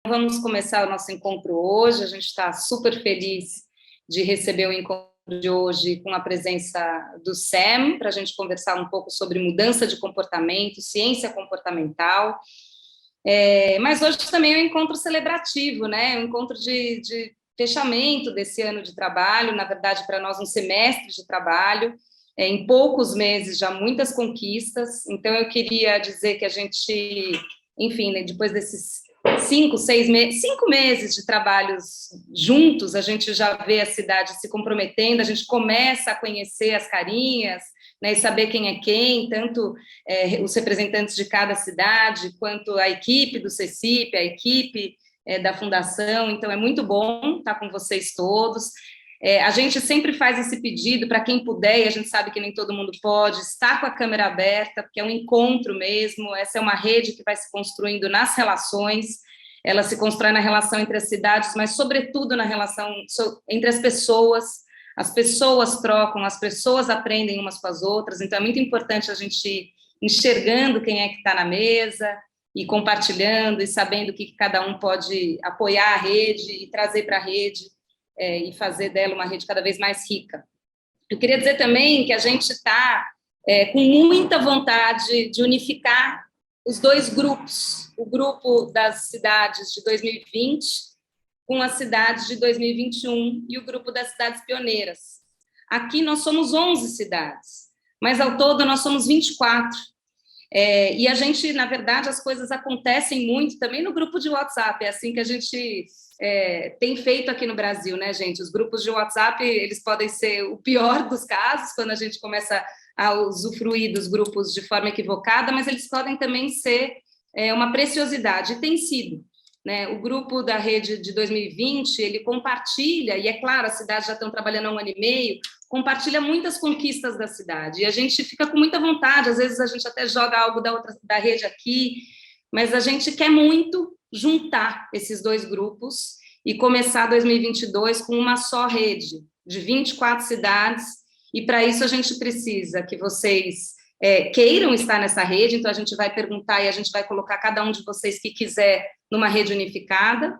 Vamos começar o nosso encontro hoje. A gente está super feliz de receber o encontro de hoje com a presença do Sam, para a gente conversar um pouco sobre mudança de comportamento, ciência comportamental. Mas hoje também é um encontro celebrativo, né? Um encontro de fechamento desse ano de trabalho, na verdade, para nós, um semestre de trabalho. Em poucos meses, já muitas conquistas. Então, eu queria dizer que a gente, enfim, né, depois desses 5 meses de trabalhos juntos, a gente já vê a cidade se comprometendo, a gente começa a conhecer as carinhas, né, e saber quem é quem, tanto os representantes de cada cidade, quanto a equipe do CECIP, a equipe da Fundação. Então, é muito bom estar com vocês todos. A gente sempre faz esse pedido para quem puder, e a gente sabe que nem todo mundo pode, estar com a câmera aberta, porque é um encontro mesmo, essa é uma rede que vai se construindo nas relações, ela se constrói na relação entre as cidades, mas sobretudo na relação entre as pessoas trocam, as pessoas aprendem umas com as outras, então é muito importante a gente ir enxergando quem é que está na mesa, e compartilhando, e sabendo o que cada um pode apoiar a rede e trazer para a rede, e fazer dela uma rede cada vez mais rica. Eu queria dizer também que a gente está com muita vontade de unificar os dois grupos, o grupo das cidades de 2020 com as cidades de 2021 e o grupo das cidades pioneiras. Aqui nós somos 11 cidades, mas ao todo nós somos 24. E a gente, na verdade, as coisas acontecem muito também no grupo de WhatsApp, é assim que a gente tem feito aqui no Brasil, né, gente? Os grupos de WhatsApp, eles podem ser o pior dos casos, quando a gente começa a usufruir dos grupos de forma equivocada, mas eles podem também ser uma preciosidade, e tem sido. Né? O grupo da rede de 2020, ele compartilha, e é claro, as cidades já estão trabalhando há 1 ano e meio, compartilha muitas conquistas da cidade, e a gente fica com muita vontade, às vezes a gente até joga algo da rede aqui, mas a gente quer muito juntar esses dois grupos e começar 2022 com uma só rede, de 24 cidades, e para isso a gente precisa que vocês queiram estar nessa rede, então a gente vai perguntar e a gente vai colocar cada um de vocês que quiser numa rede unificada,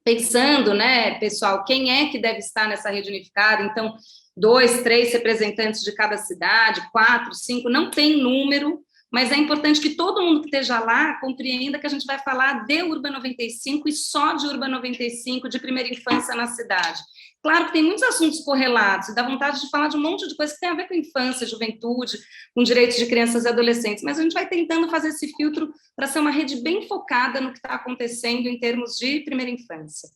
pensando, né, pessoal, quem é que deve estar nessa rede unificada, então 2, 3 representantes de cada cidade, 4, 5, não tem número, mas é importante que todo mundo que esteja lá compreenda que a gente vai falar de Urba 95 e só de Urba 95, de primeira infância na cidade. Claro que tem muitos assuntos correlatos, dá vontade de falar de um monte de coisa que tem a ver com infância, juventude, com direitos de crianças e adolescentes, mas a gente vai tentando fazer esse filtro para ser uma rede bem focada no que está acontecendo em termos de primeira infância.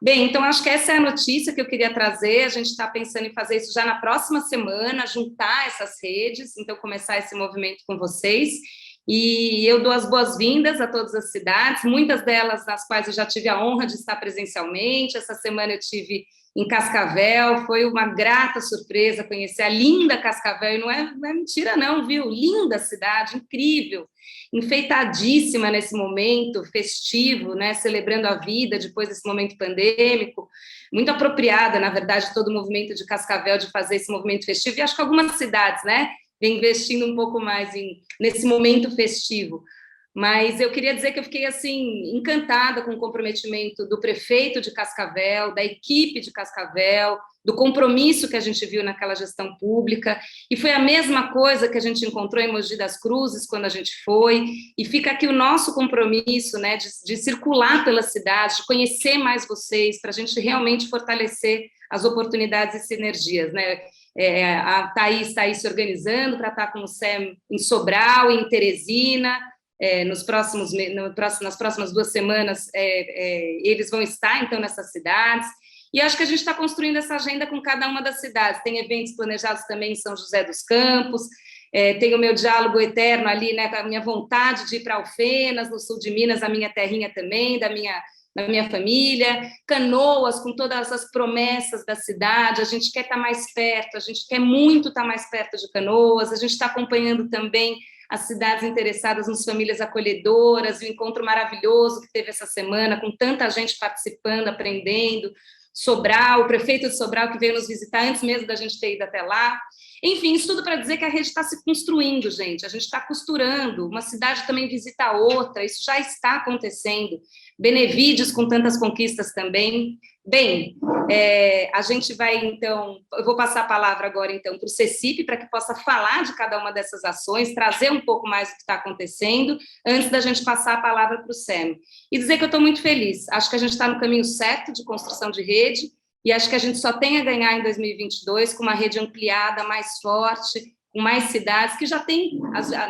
Bem, então acho que essa é a notícia que eu queria trazer, a gente está pensando em fazer isso já na próxima semana, juntar essas redes, então começar esse movimento com vocês, e eu dou as boas-vindas a todas as cidades, muitas delas nas quais eu já tive a honra de estar presencialmente, essa semana eu tive em Cascavel, foi uma grata surpresa conhecer a linda Cascavel, e não é mentira não, viu? Linda cidade, incrível, enfeitadíssima nesse momento festivo, né, celebrando a vida depois desse momento pandêmico, muito apropriada, na verdade, todo o movimento de Cascavel de fazer esse movimento festivo, e acho que algumas cidades, né, vem investindo um pouco mais nesse momento festivo. Mas eu queria dizer que eu fiquei, assim, encantada com o comprometimento do prefeito de Cascavel, da equipe de Cascavel, do compromisso que a gente viu naquela gestão pública, e foi a mesma coisa que a gente encontrou em Mogi das Cruzes, quando a gente foi, e fica aqui o nosso compromisso, né, de circular pela cidade, de conhecer mais vocês, para a gente realmente fortalecer as oportunidades e sinergias, né? A Thaís está aí se organizando para estar com o Sam em Sobral, em Teresina, nas próximas 2 semanas, eles vão estar, então, nessas cidades, e acho que a gente está construindo essa agenda com cada uma das cidades, tem eventos planejados também em São José dos Campos, tem o meu diálogo eterno ali, né, com a minha vontade de ir para Alfenas, no sul de Minas, a minha terrinha também, da minha família, Canoas, com todas as promessas da cidade, a gente quer estar mais perto, a gente quer muito estar mais perto de Canoas, a gente está acompanhando também as cidades interessadas nas famílias acolhedoras, o encontro maravilhoso que teve essa semana, com tanta gente participando, aprendendo, Sobral, o prefeito de Sobral que veio nos visitar antes mesmo da gente ter ido até lá, Enfim, isso tudo para dizer que a rede está se construindo, gente. A gente está costurando, uma cidade também visita a outra, isso já está acontecendo. Benevídeos com tantas conquistas também. Bem, a gente vai, então, eu vou passar a palavra agora, então, para o CECIP, para que possa falar de cada uma dessas ações, trazer um pouco mais do que está acontecendo, antes da gente passar a palavra para o SEM. E dizer que eu estou muito feliz, acho que a gente está no caminho certo de construção de rede, e acho que a gente só tem a ganhar em 2022 com uma rede ampliada, mais forte, com mais cidades, que já tem,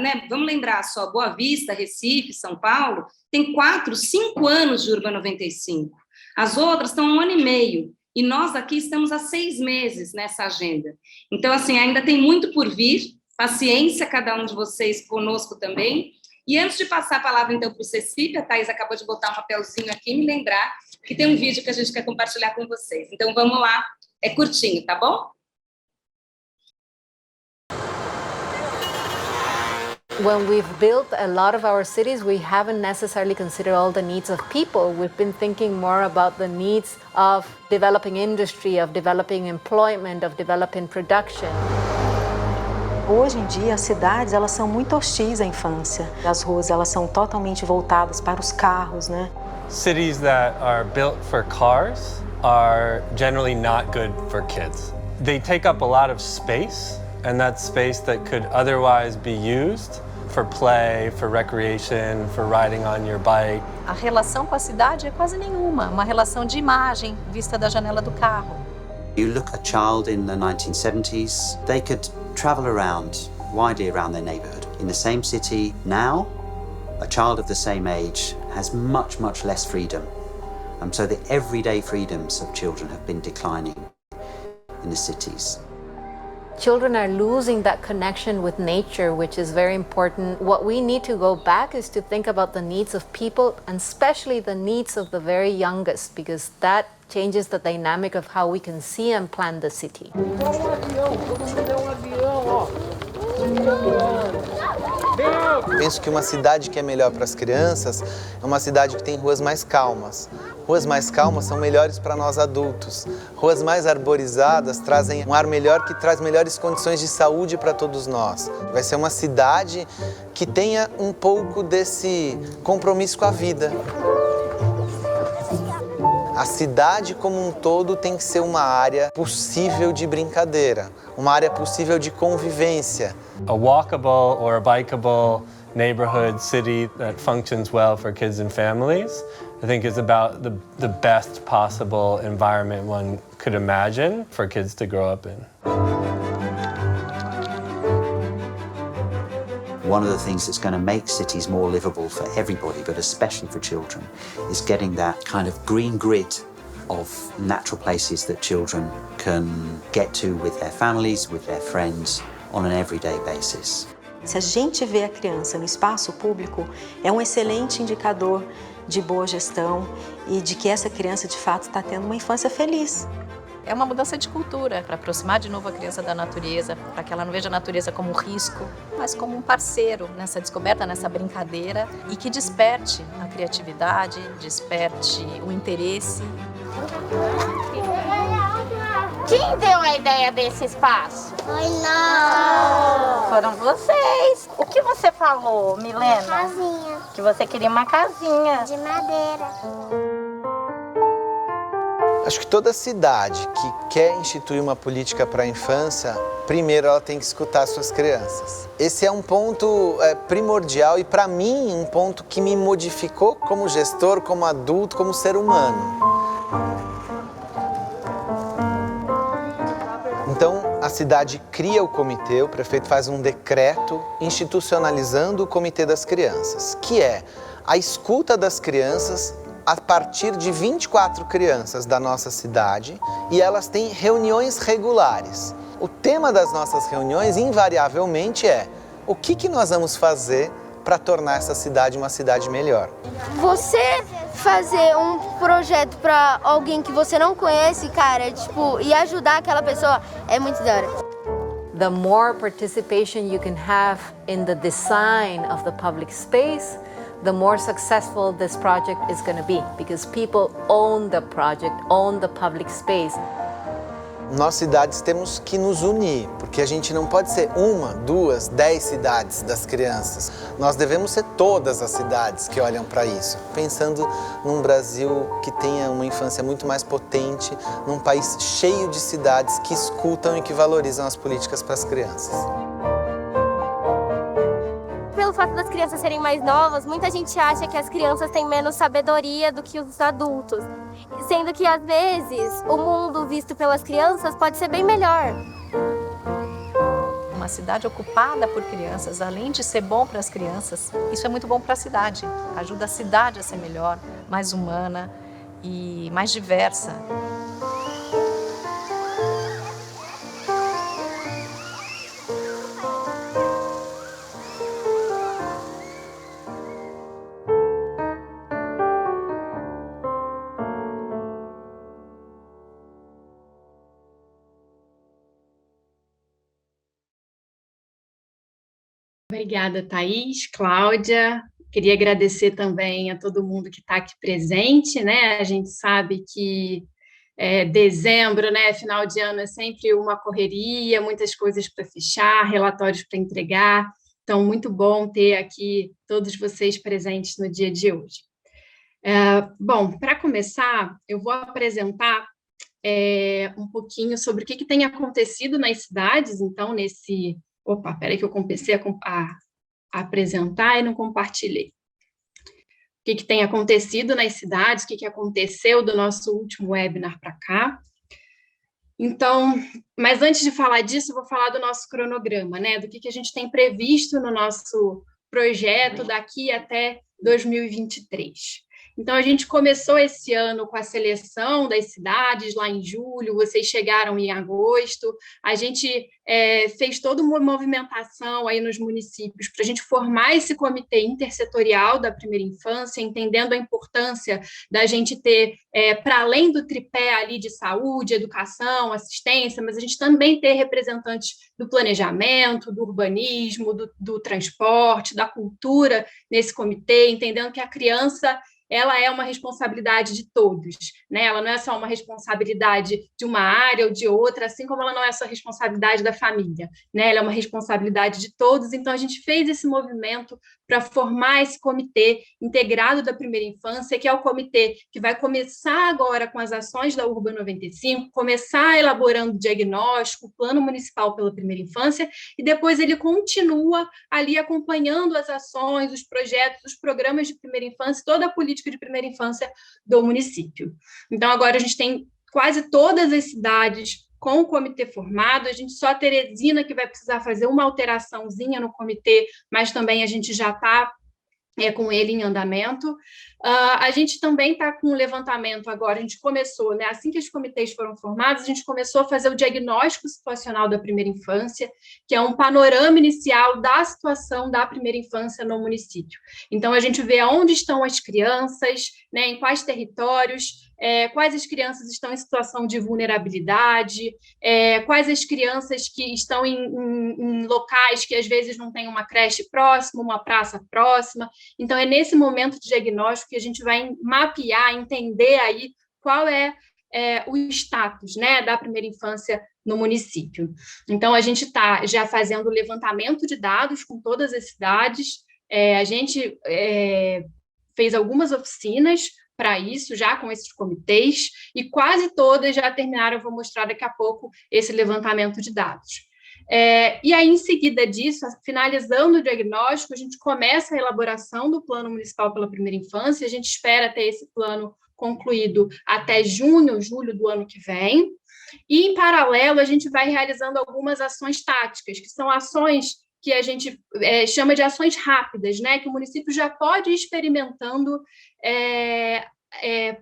né, vamos lembrar só, Boa Vista, Recife, São Paulo, tem 4, 5 anos de Urba 95. As outras estão há 1 ano e meio, e nós aqui estamos há 6 meses nessa agenda. Então, assim, ainda tem muito por vir, paciência, cada um de vocês conosco também. E antes de passar a palavra, então, para o CECIP, a Thais acabou de botar um papelzinho aqui, me lembrar que tem um vídeo que a gente quer compartilhar com vocês. Então, vamos lá, é curtinho, tá bom? When we've built a lot of our cities, we haven't necessarily considered all the needs of people. We've been thinking more about the needs of developing industry, of developing employment, of developing production. Hoje em dia, as cidades elas são muito hostis à infância. As ruas elas são totalmente voltadas para os carros, né? Cities that are built for cars are generally not good for kids. They take up a lot of space, and that's space that could otherwise be used for play, for recreation, for riding on your bike. A relação com a cidade é quase nenhuma, uma relação de imagem vista da janela do carro. You look at a child in the 1970s, they could travel around, widely around their neighborhood. In the same city now, a child of the same age has much, much less freedom. So the everyday freedoms of children have been declining in the cities. Children are losing that connection with nature, which is very important. What we need to go back is to think about the needs of people, and especially the needs of the very youngest, because that changes the dynamic of how we can see and plan the city. Penso que uma cidade que é melhor para as crianças é uma cidade que tem ruas mais calmas. Ruas mais calmas são melhores para nós adultos. Ruas mais arborizadas trazem um ar melhor, que traz melhores condições de saúde para todos nós. Vai ser uma cidade que tenha um pouco desse compromisso com a vida. A cidade como um todo tem que ser uma área possível de brincadeira, uma área possível de convivência. A walkable or a bikeable neighborhood city that functions well for kids and families, I think is about the best possible environment one could imagine for kids to grow up in. One of the things that's going to make cities more livable for everybody, but especially for children, is getting that kind of green grid of natural places that children can get to with their families, with their friends, on an everyday basis. Se a gente vê a criança no espaço público, é um excelente indicador de boa gestão e de que essa criança, de fato, está tendo uma infância feliz. É uma mudança de cultura, para aproximar de novo a criança da natureza, para que ela não veja a natureza como um risco, mas como um parceiro nessa descoberta, nessa brincadeira, e que desperte a criatividade, desperte o interesse. Quem deu a ideia desse espaço? Foi não. Foram vocês. O que você falou, Milena? Casinha. Que você queria uma casinha. De madeira. Acho que toda cidade que quer instituir uma política para a infância, primeiro ela tem que escutar suas crianças. Esse é um ponto primordial e, para mim, um ponto que me modificou como gestor, como adulto, como ser humano. Então, a cidade cria o comitê, o prefeito faz um decreto institucionalizando o Comitê das Crianças, que é a escuta das crianças a partir de 24 crianças da nossa cidade, e elas têm reuniões regulares. O tema das nossas reuniões, invariavelmente, é o que nós vamos fazer para tornar essa cidade uma cidade melhor. Você fazer um projeto para alguém que você não conhece, cara, tipo, e ajudar aquela pessoa é muito da hora. The more participation you can have in the design of the public space, the more successful this project is going to be, because people own the project, own the public space. nós cidades temos que nos unir, porque a gente não pode ser 1, 2, 10 cidades das crianças. Nós devemos ser todas as cidades que olham para isso, pensando num Brasil que tenha uma infância muito mais potente, num país cheio de cidades que escutam e que valorizam as políticas para as crianças. Pelo fato das crianças serem mais novas, muita gente acha que as crianças têm menos sabedoria do que os adultos, sendo que às vezes o mundo visto pelas crianças pode ser bem melhor. Uma cidade ocupada por crianças, além de ser bom para as crianças, isso é muito bom para a cidade. Ajuda a cidade a ser melhor, mais humana e mais diversa. Obrigada, Thaís, Cláudia. Queria agradecer também a todo mundo que está aqui presente, né? A gente sabe que dezembro, né, final de ano é sempre uma correria, muitas coisas para fechar, relatórios para entregar. Então, muito bom ter aqui todos vocês presentes no dia de hoje. Bom, para começar, eu vou apresentar um pouquinho sobre o que tem acontecido nas cidades, então, nesse... Opa, peraí que eu comecei a apresentar e não compartilhei. O que tem acontecido nas cidades, o que aconteceu do nosso último webinar para cá. Então, mas antes de falar disso, eu vou falar do nosso cronograma, né? Do que a gente tem previsto no nosso projeto daqui até 2023. Então, a gente começou esse ano com a seleção das cidades, lá em julho, vocês chegaram em agosto, a gente fez toda uma movimentação aí nos municípios para a gente formar esse comitê intersetorial da primeira infância, entendendo a importância da gente ter, para além do tripé ali de saúde, educação, assistência, mas a gente também ter representantes do planejamento, do urbanismo, do transporte, da cultura nesse comitê, entendendo que a criança... ela é uma responsabilidade de todos, né? Ela não é só uma responsabilidade de uma área ou de outra, assim como ela não é só responsabilidade da família, né? Ela é uma responsabilidade de todos, então a gente fez esse movimento para formar esse comitê integrado da primeira infância, que é o comitê que vai começar agora com as ações da Urba 95, começar elaborando o diagnóstico, o plano municipal pela primeira infância, e depois ele continua ali acompanhando as ações, os projetos, os programas de primeira infância, toda a política de primeira infância do município. Então, agora a gente tem quase todas as cidades com o comitê formado, a gente só a Teresina que vai precisar fazer uma alteraçãozinha no comitê, mas também a gente já está com ele em andamento. A gente também está com um levantamento agora, a gente começou, né, assim que os comitês foram formados, a gente começou a fazer o diagnóstico situacional da primeira infância, que é um panorama inicial da situação da primeira infância no município. Então, a gente vê onde estão as crianças, né, em quais territórios, quais as crianças estão em situação de vulnerabilidade, quais as crianças que estão em locais que às vezes não tem uma creche próxima, uma praça próxima. Então, é nesse momento de diagnóstico que a gente vai mapear, entender aí qual é o status, né, da primeira infância no município. Então, a gente está já fazendo o levantamento de dados com todas as cidades, a gente fez algumas oficinas para isso, já com esses comitês, e quase todas já terminaram, eu vou mostrar daqui a pouco esse levantamento de dados. E aí, em seguida disso, finalizando o diagnóstico, a gente começa a elaboração do Plano Municipal pela Primeira Infância, a gente espera ter esse plano concluído até junho, julho do ano que vem, e, em paralelo, a gente vai realizando algumas ações táticas, que são ações que a gente chama de ações rápidas, né, que o município já pode ir experimentando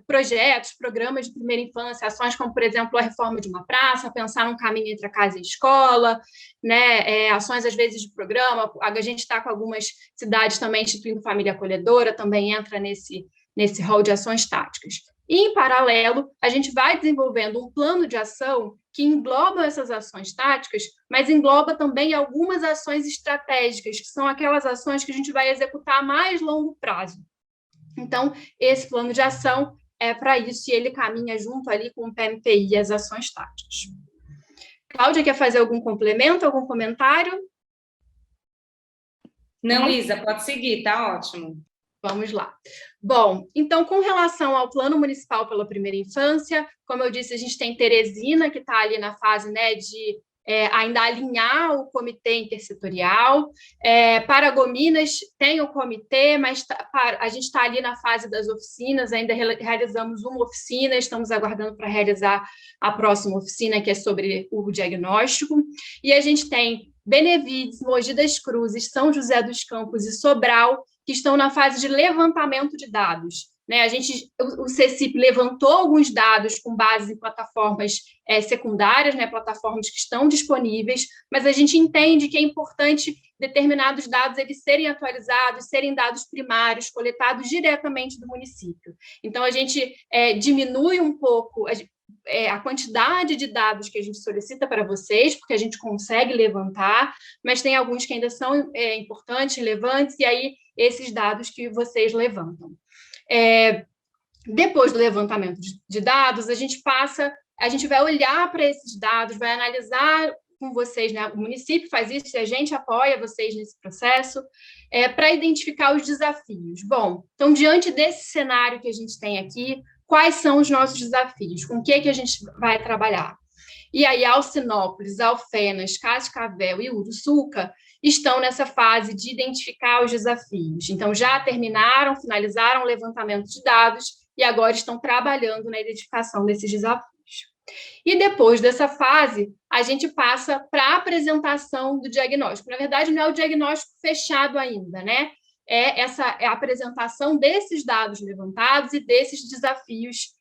projetos, programas de primeira infância, ações como, por exemplo, a reforma de uma praça, pensar num caminho entre a casa e a escola, né, ações, às vezes, de programa, a gente está com algumas cidades também instituindo família acolhedora, também entra nesse rol de ações táticas. E, em paralelo, a gente vai desenvolvendo um plano de ação que engloba essas ações táticas, mas engloba também algumas ações estratégicas, que são aquelas ações que a gente vai executar a mais longo prazo. Então, esse plano de ação é para isso, e ele caminha junto ali com o PMPI e as ações táticas. Cláudia, quer fazer algum complemento, algum comentário? Não, Isa, pode seguir, tá ótimo. Vamos lá. Bom, então, com relação ao Plano Municipal pela Primeira Infância, como eu disse, a gente tem Teresina, que está ali na fase, né, de ainda alinhar o comitê intersetorial. Paragominas tem o comitê, mas a gente está ali na fase das oficinas, ainda realizamos uma oficina, estamos aguardando para realizar a próxima oficina, que é sobre o diagnóstico. E a gente tem Benevides, Mogi das Cruzes, São José dos Campos e Sobral, que estão na fase de levantamento de dados. Né? O CECIP levantou alguns dados com base em plataformas secundárias, né? Plataformas que estão disponíveis, mas a gente entende que é importante determinados dados eles serem atualizados, serem dados primários, coletados diretamente do município. Então, a gente diminui um pouco a quantidade de dados que a gente solicita para vocês, porque a gente consegue levantar, mas tem alguns que ainda são importantes, relevantes, e aí esses dados que vocês levantam. Depois do levantamento de dados, a gente vai olhar para esses dados, vai analisar com vocês, né? O município faz isso e a gente apoia vocês nesse processo, para identificar os desafios. Bom, então, diante desse cenário que a gente tem aqui, quais são os nossos desafios? Com o que a gente vai trabalhar? E aí, Alcinópolis, Alfenas, Cascavel e Uruçuca estão nessa fase de identificar os desafios. Então, já finalizaram o levantamento de dados e agora estão trabalhando na identificação desses desafios. E depois dessa fase, a gente passa para a apresentação do diagnóstico. Na verdade, não é o diagnóstico fechado ainda, né? É a apresentação desses dados levantados e desses desafios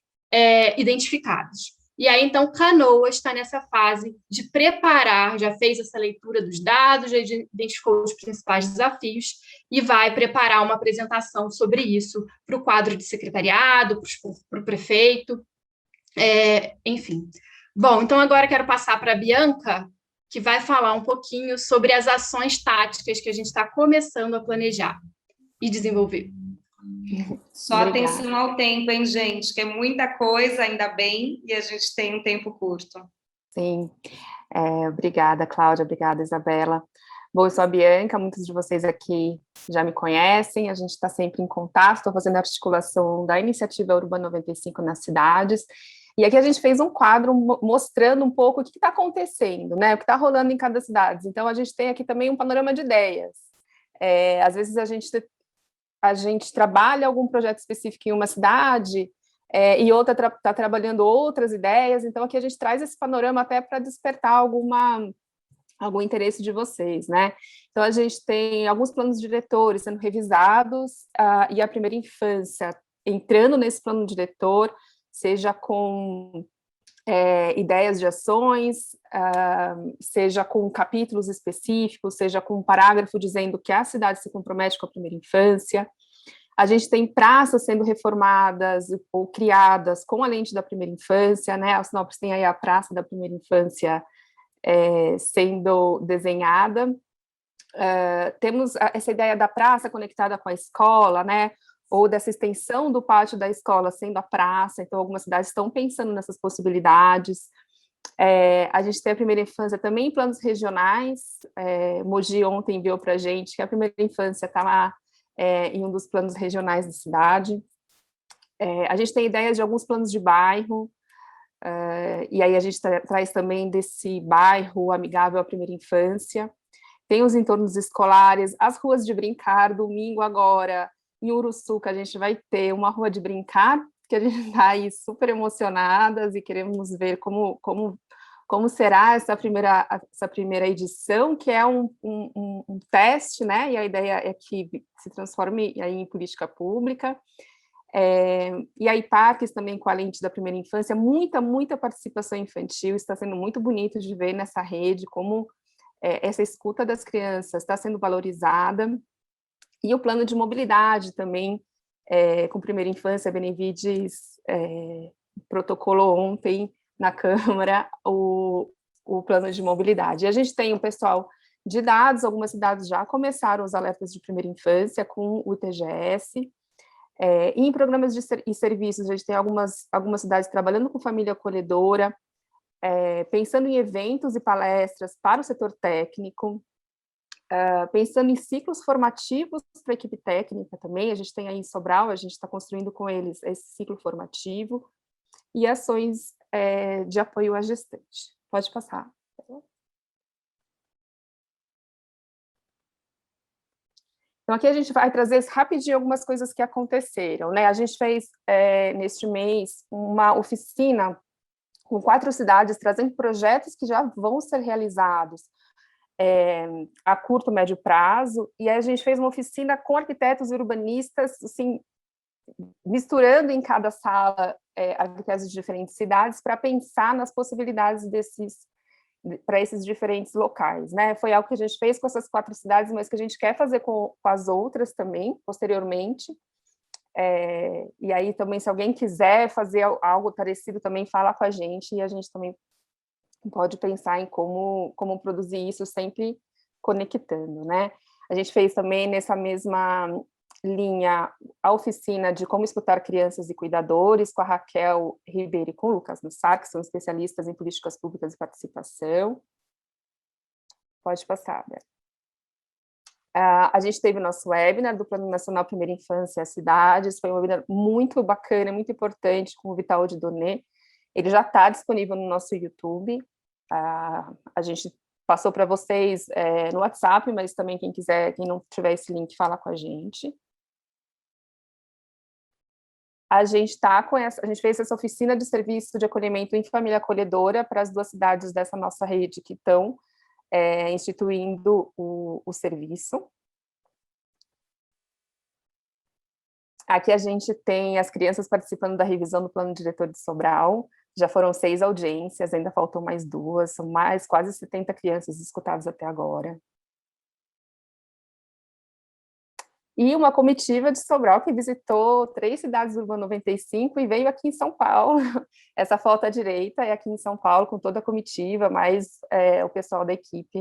identificados. E aí, então, Canoas está nessa fase de preparar, já fez essa leitura dos dados, já identificou os principais desafios e vai preparar uma apresentação sobre isso para o quadro de secretariado, para o prefeito, enfim. Bom, então agora quero passar para a Bianca, que vai falar um pouquinho sobre as ações táticas que a gente está começando a planejar e desenvolver. Só atenção ao tempo, hein, gente? Que é muita coisa, ainda bem, e a gente tem um tempo curto. Sim. Obrigada, Cláudia. Obrigada, Isabela. Bom, eu sou a Bianca, muitos de vocês aqui já me conhecem, a gente está sempre em contato, estou fazendo a articulação da Iniciativa Urbana 95 nas cidades, e aqui a gente fez um quadro mostrando um pouco o que está acontecendo, né, o que está rolando em cada cidade. Então, a gente tem aqui também um panorama de ideias. Às vezes a gente trabalha algum projeto específico em uma cidade e outra está trabalhando outras ideias, então aqui a gente traz esse panorama até para despertar algum interesse de vocês, né? Então a gente tem alguns planos diretores sendo revisados e a primeira infância entrando nesse plano diretor, seja com ideias de ações, seja com capítulos específicos, seja com um parágrafo dizendo que a cidade se compromete com a primeira infância. A gente tem praças sendo reformadas ou criadas com a lente da primeira infância, né? A Alcinópolis tem aí a Praça da Primeira Infância sendo desenhada. Temos essa ideia da praça conectada com a escola, né? Ou dessa extensão do pátio da escola sendo a praça, então algumas cidades estão pensando nessas possibilidades. A gente tem a primeira infância também em planos regionais, Mogi ontem enviou para a gente que a primeira infância está lá em um dos planos regionais da cidade. A gente tem ideias de alguns planos de bairro, e aí a gente traz também desse bairro amigável à primeira infância. Tem os entornos escolares, as ruas de brincar, domingo agora, em Uruçuca, a gente vai ter uma rua de brincar, que a gente está aí super emocionadas e queremos ver como será essa primeira edição, que é um teste, né? E a ideia é que se transforme aí em política pública. E aí parques também com a lente da primeira infância, muita participação infantil, está sendo muito bonito de ver nessa rede como essa escuta das crianças está sendo valorizada. E o plano de mobilidade também, com primeira infância, Benevides protocolou ontem na Câmara o plano de mobilidade. E a gente tem o pessoal de dados, algumas cidades já começaram os alertas de primeira infância com o TGS, e em programas e serviços, a gente tem algumas cidades trabalhando com família acolhedora, pensando em eventos e palestras para o setor técnico, pensando em ciclos formativos para a equipe técnica também, a gente tem aí em Sobral, a gente está construindo com eles esse ciclo formativo, e ações de apoio à gestante. Pode passar. Então, aqui a gente vai trazer rapidinho algumas coisas que aconteceram, né? A gente fez, neste mês, uma oficina com 4 cidades, trazendo projetos que já vão ser realizados a curto, médio prazo, e a gente fez uma oficina com arquitetos e urbanistas, assim, misturando em cada sala arquitetos de diferentes cidades para pensar nas possibilidades para esses diferentes locais, né? Foi algo que a gente fez com essas 4 cidades, mas que a gente quer fazer com as outras também, posteriormente. E aí também, se alguém quiser fazer algo parecido, também fala com a gente, e a gente também pode pensar em como produzir isso, sempre conectando, né? A gente fez também nessa mesma linha a oficina de como escutar crianças e cuidadores, com a Raquel Ribeiro e com o Lucas Nussar, que são especialistas em políticas públicas e participação. Pode passar, Bela. A gente teve o nosso webinar do Plano Nacional Primeira Infância e as Cidades, foi um webinar muito bacana, muito importante, com o Vital de Donê. Ele já está disponível no nosso YouTube. A gente passou para vocês no WhatsApp, mas também quem quiser, quem não tiver esse link, fala com a gente. A gente fez essa oficina de serviço de acolhimento em família acolhedora para as 2 cidades dessa nossa rede que estão instituindo o serviço. Aqui a gente tem as crianças participando da revisão do plano diretor de Sobral, já foram 6 audiências, ainda faltam mais 2, são quase 70 crianças escutadas até agora. E uma comitiva de Sobral que visitou 3 cidades do Urbano 95 e veio aqui em São Paulo. Essa foto à direita é aqui em São Paulo, com toda a comitiva, mais o pessoal da equipe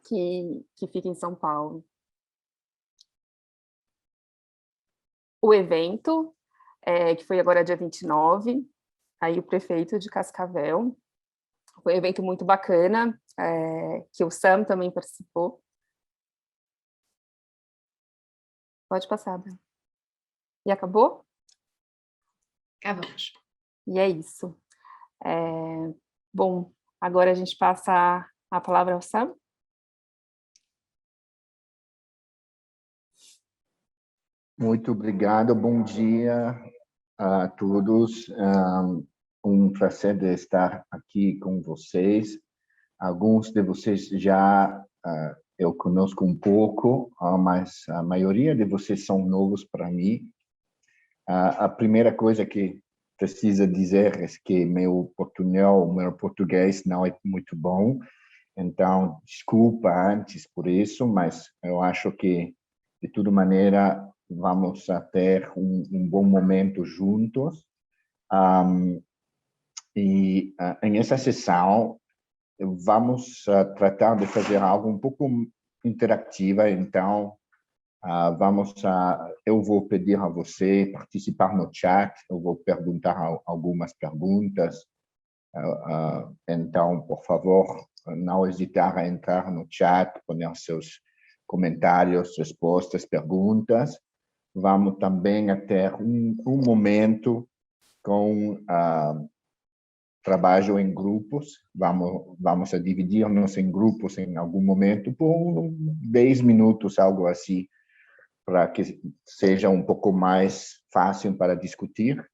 que fica em São Paulo. O evento, que foi agora dia 29, aí o prefeito de Cascavel. Foi um evento muito bacana, que o Sam também participou. Pode passar, Bela. E acabou? Acabamos. E é isso. Bom, agora a gente passa a palavra ao Sam. Muito obrigado, bom dia a todos. Um prazer de estar aqui com vocês. Alguns de vocês já eu conosco um pouco, mas a maioria de vocês são novos para mim. A primeira coisa que precisa dizer é que meu português não é muito bom, então desculpa antes por isso, mas eu acho que, de toda maneira, vamos a ter um bom momento juntos. E em essa sessão, vamos tratar de fazer algo um pouco interativa, então eu vou pedir a você participar no chat, eu vou perguntar algumas perguntas, então, por favor, não hesitar a entrar no chat, poner seus comentários, respostas, perguntas. Vamos também ter um momento com trabalho em grupos. Vamos a dividir-nos em grupos em algum momento por 10 minutos, algo assim, para que seja um pouco mais fácil para discutir.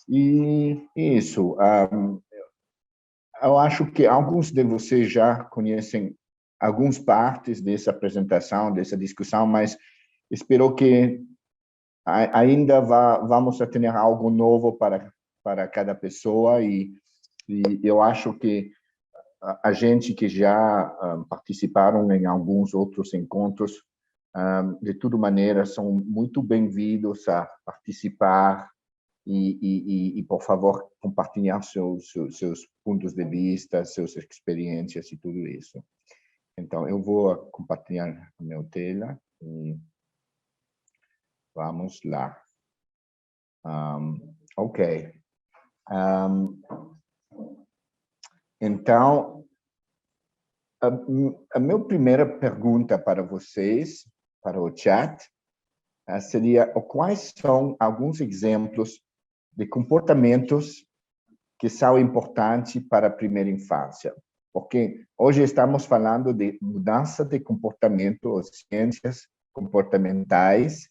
E isso. Eu acho que alguns de vocês já conhecem algumas partes dessa apresentação, dessa discussão, mas espero que ainda vamos a ter algo novo para cada pessoa, e eu acho que a gente que já participaram em alguns outros encontros, de toda maneira, são muito bem-vindos a participar e, por favor, compartilhar seus pontos de vista, suas experiências e tudo isso. Então, eu vou compartilhar a minha tela e vamos lá. Ok. Então, a minha primeira pergunta para vocês, para o chat, seria quais são alguns exemplos de comportamentos que são importantes para a primeira infância. Porque hoje estamos falando de mudança de comportamento, ou ciências comportamentais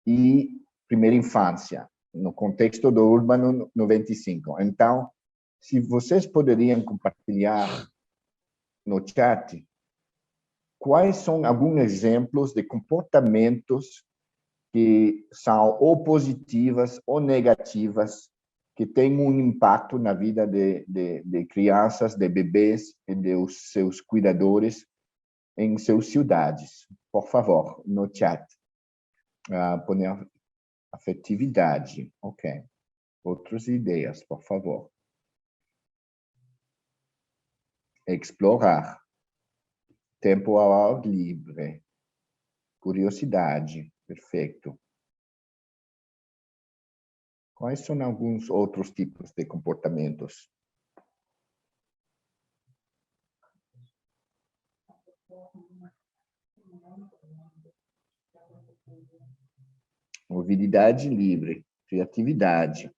e primeira infância, no contexto do Urbano 95. Então, se vocês poderiam compartilhar no chat quais são alguns exemplos de comportamentos que são ou positivas ou negativas, que têm um impacto na vida de crianças, de bebês e de seus cuidadores em suas cidades. Por favor, no chat. Poner afetividade. Ok. Outras ideias, por favor. Explorar. Tempo ao ar livre. Curiosidade. Perfeito. Quais são alguns outros tipos de comportamentos? Mobilidade livre, criatividade.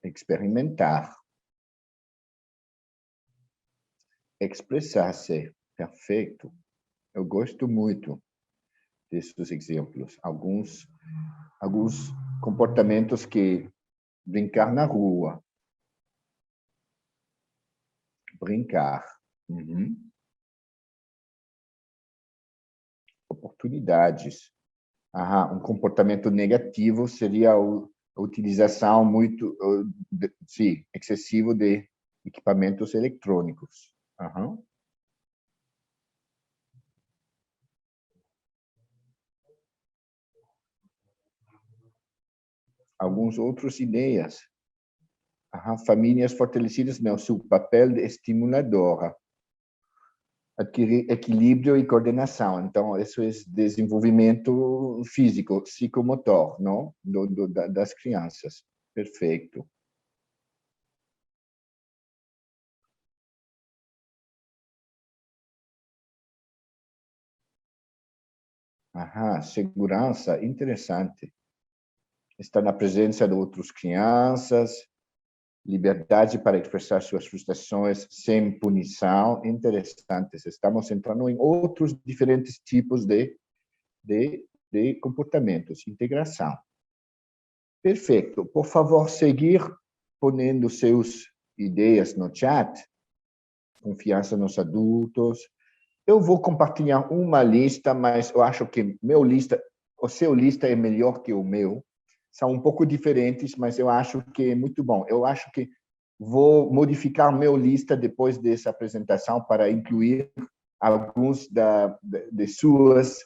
Experimentar. Expressar-se. Perfeito. Eu gosto muito desses exemplos. Alguns comportamentos que brincar na rua. Brincar. Oportunidades. Um comportamento negativo seria a utilização muito excessiva de equipamentos eletrônicos. Alguns outros ideias. Famílias fortalecidas no seu papel de estimuladora. Adquirir equilíbrio e coordenação. Então, isso é desenvolvimento físico, psicomotor, não? Das crianças. Perfeito. Segurança, interessante. Estar na presença de outras crianças, liberdade para expressar suas frustrações sem punição, interessantes. Estamos entrando em outros diferentes tipos de comportamentos, integração. Perfeito. Por favor, seguir ponendo suas ideias no chat. Confiança nos adultos. Eu vou compartilhar uma lista, mas eu acho que o seu lista é melhor que o meu. São um pouco diferentes, mas eu acho que é muito bom. Eu acho que vou modificar minha lista depois dessa apresentação para incluir alguns de suas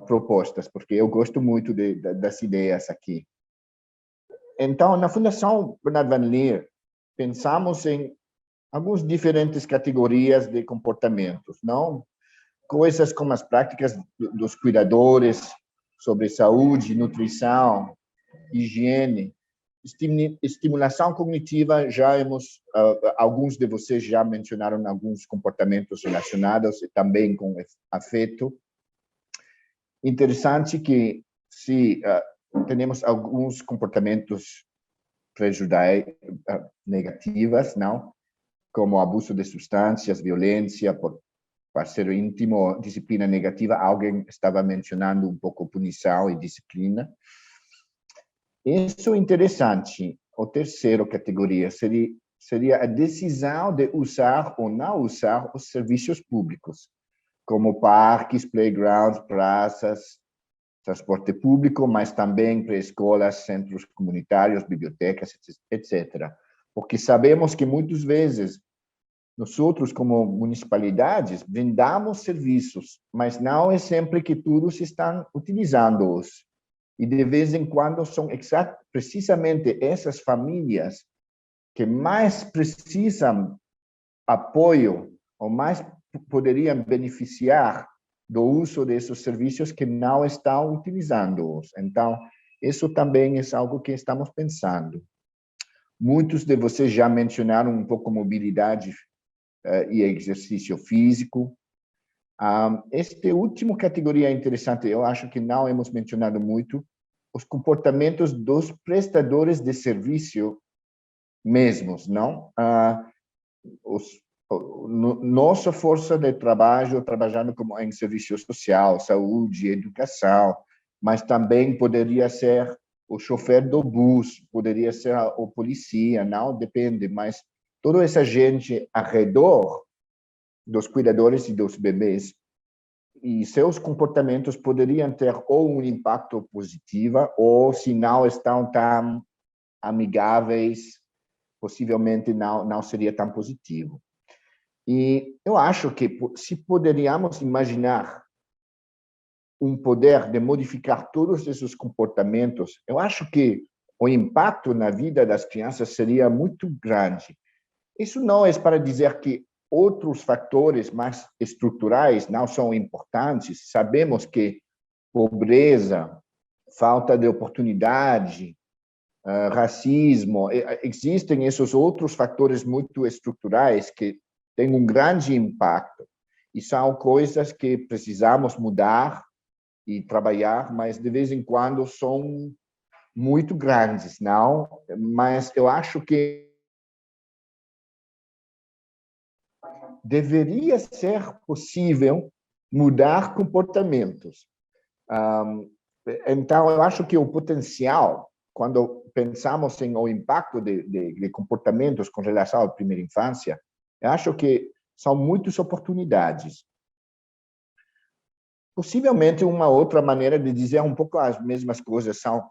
propostas, porque eu gosto muito das ideias aqui. Então, na Fundação Bernard Van Leer, pensamos em algumas diferentes categorias de comportamentos, não? Coisas como as práticas dos cuidadores, sobre saúde, nutrição, higiene, estimulação cognitiva, alguns de vocês já mencionaram alguns comportamentos relacionados e também com afeto. Interessante que se temos alguns comportamentos prejudiciais, negativos, não? Como abuso de substâncias, violência por parceiro íntimo, disciplina negativa, alguém estava mencionando um pouco punição e disciplina. Isso é interessante. A terceira categoria seria a decisão de usar ou não usar os serviços públicos, como parques, playgrounds, praças, transporte público, mas também pré-escolas, centros comunitários, bibliotecas, etc. Porque sabemos que muitas vezes nós outros, como municipalidades, brindamos serviços, mas não é sempre que todos estão utilizando-os. E de vez em quando são precisamente essas famílias que mais precisam apoio ou mais poderiam beneficiar do uso desses serviços que não estão utilizando-os. Então, isso também é algo que estamos pensando. Muitos de vocês já mencionaram um pouco mobilidade e exercício físico. Esta última categoria é interessante, eu acho que não hemos mencionado muito, os comportamentos dos prestadores de serviço mesmos, não? Nossa força de trabalho, trabalhando como em serviço social, saúde, educação, mas também poderia ser o chofer do bus, poderia ser o polícia, não depende, mas toda essa gente ao redor dos cuidadores e dos bebês, e seus comportamentos poderiam ter ou um impacto positivo, ou se não estão tão amigáveis, possivelmente não seria tão positivo. E eu acho que se poderíamos imaginar um poder de modificar todos esses comportamentos, eu acho que o impacto na vida das crianças seria muito grande. Isso não é para dizer que outros fatores mais estruturais não são importantes. Sabemos que pobreza, falta de oportunidade, racismo, existem esses outros fatores muito estruturais que têm um grande impacto. E são coisas que precisamos mudar e trabalhar, mas de vez em quando são muito grandes, não? Mas eu acho que deveria ser possível mudar comportamentos. Então, eu acho que o potencial, quando pensamos em o impacto de comportamentos com relação à primeira infância, eu acho que são muitas oportunidades. Possivelmente, uma outra maneira de dizer um pouco as mesmas coisas são,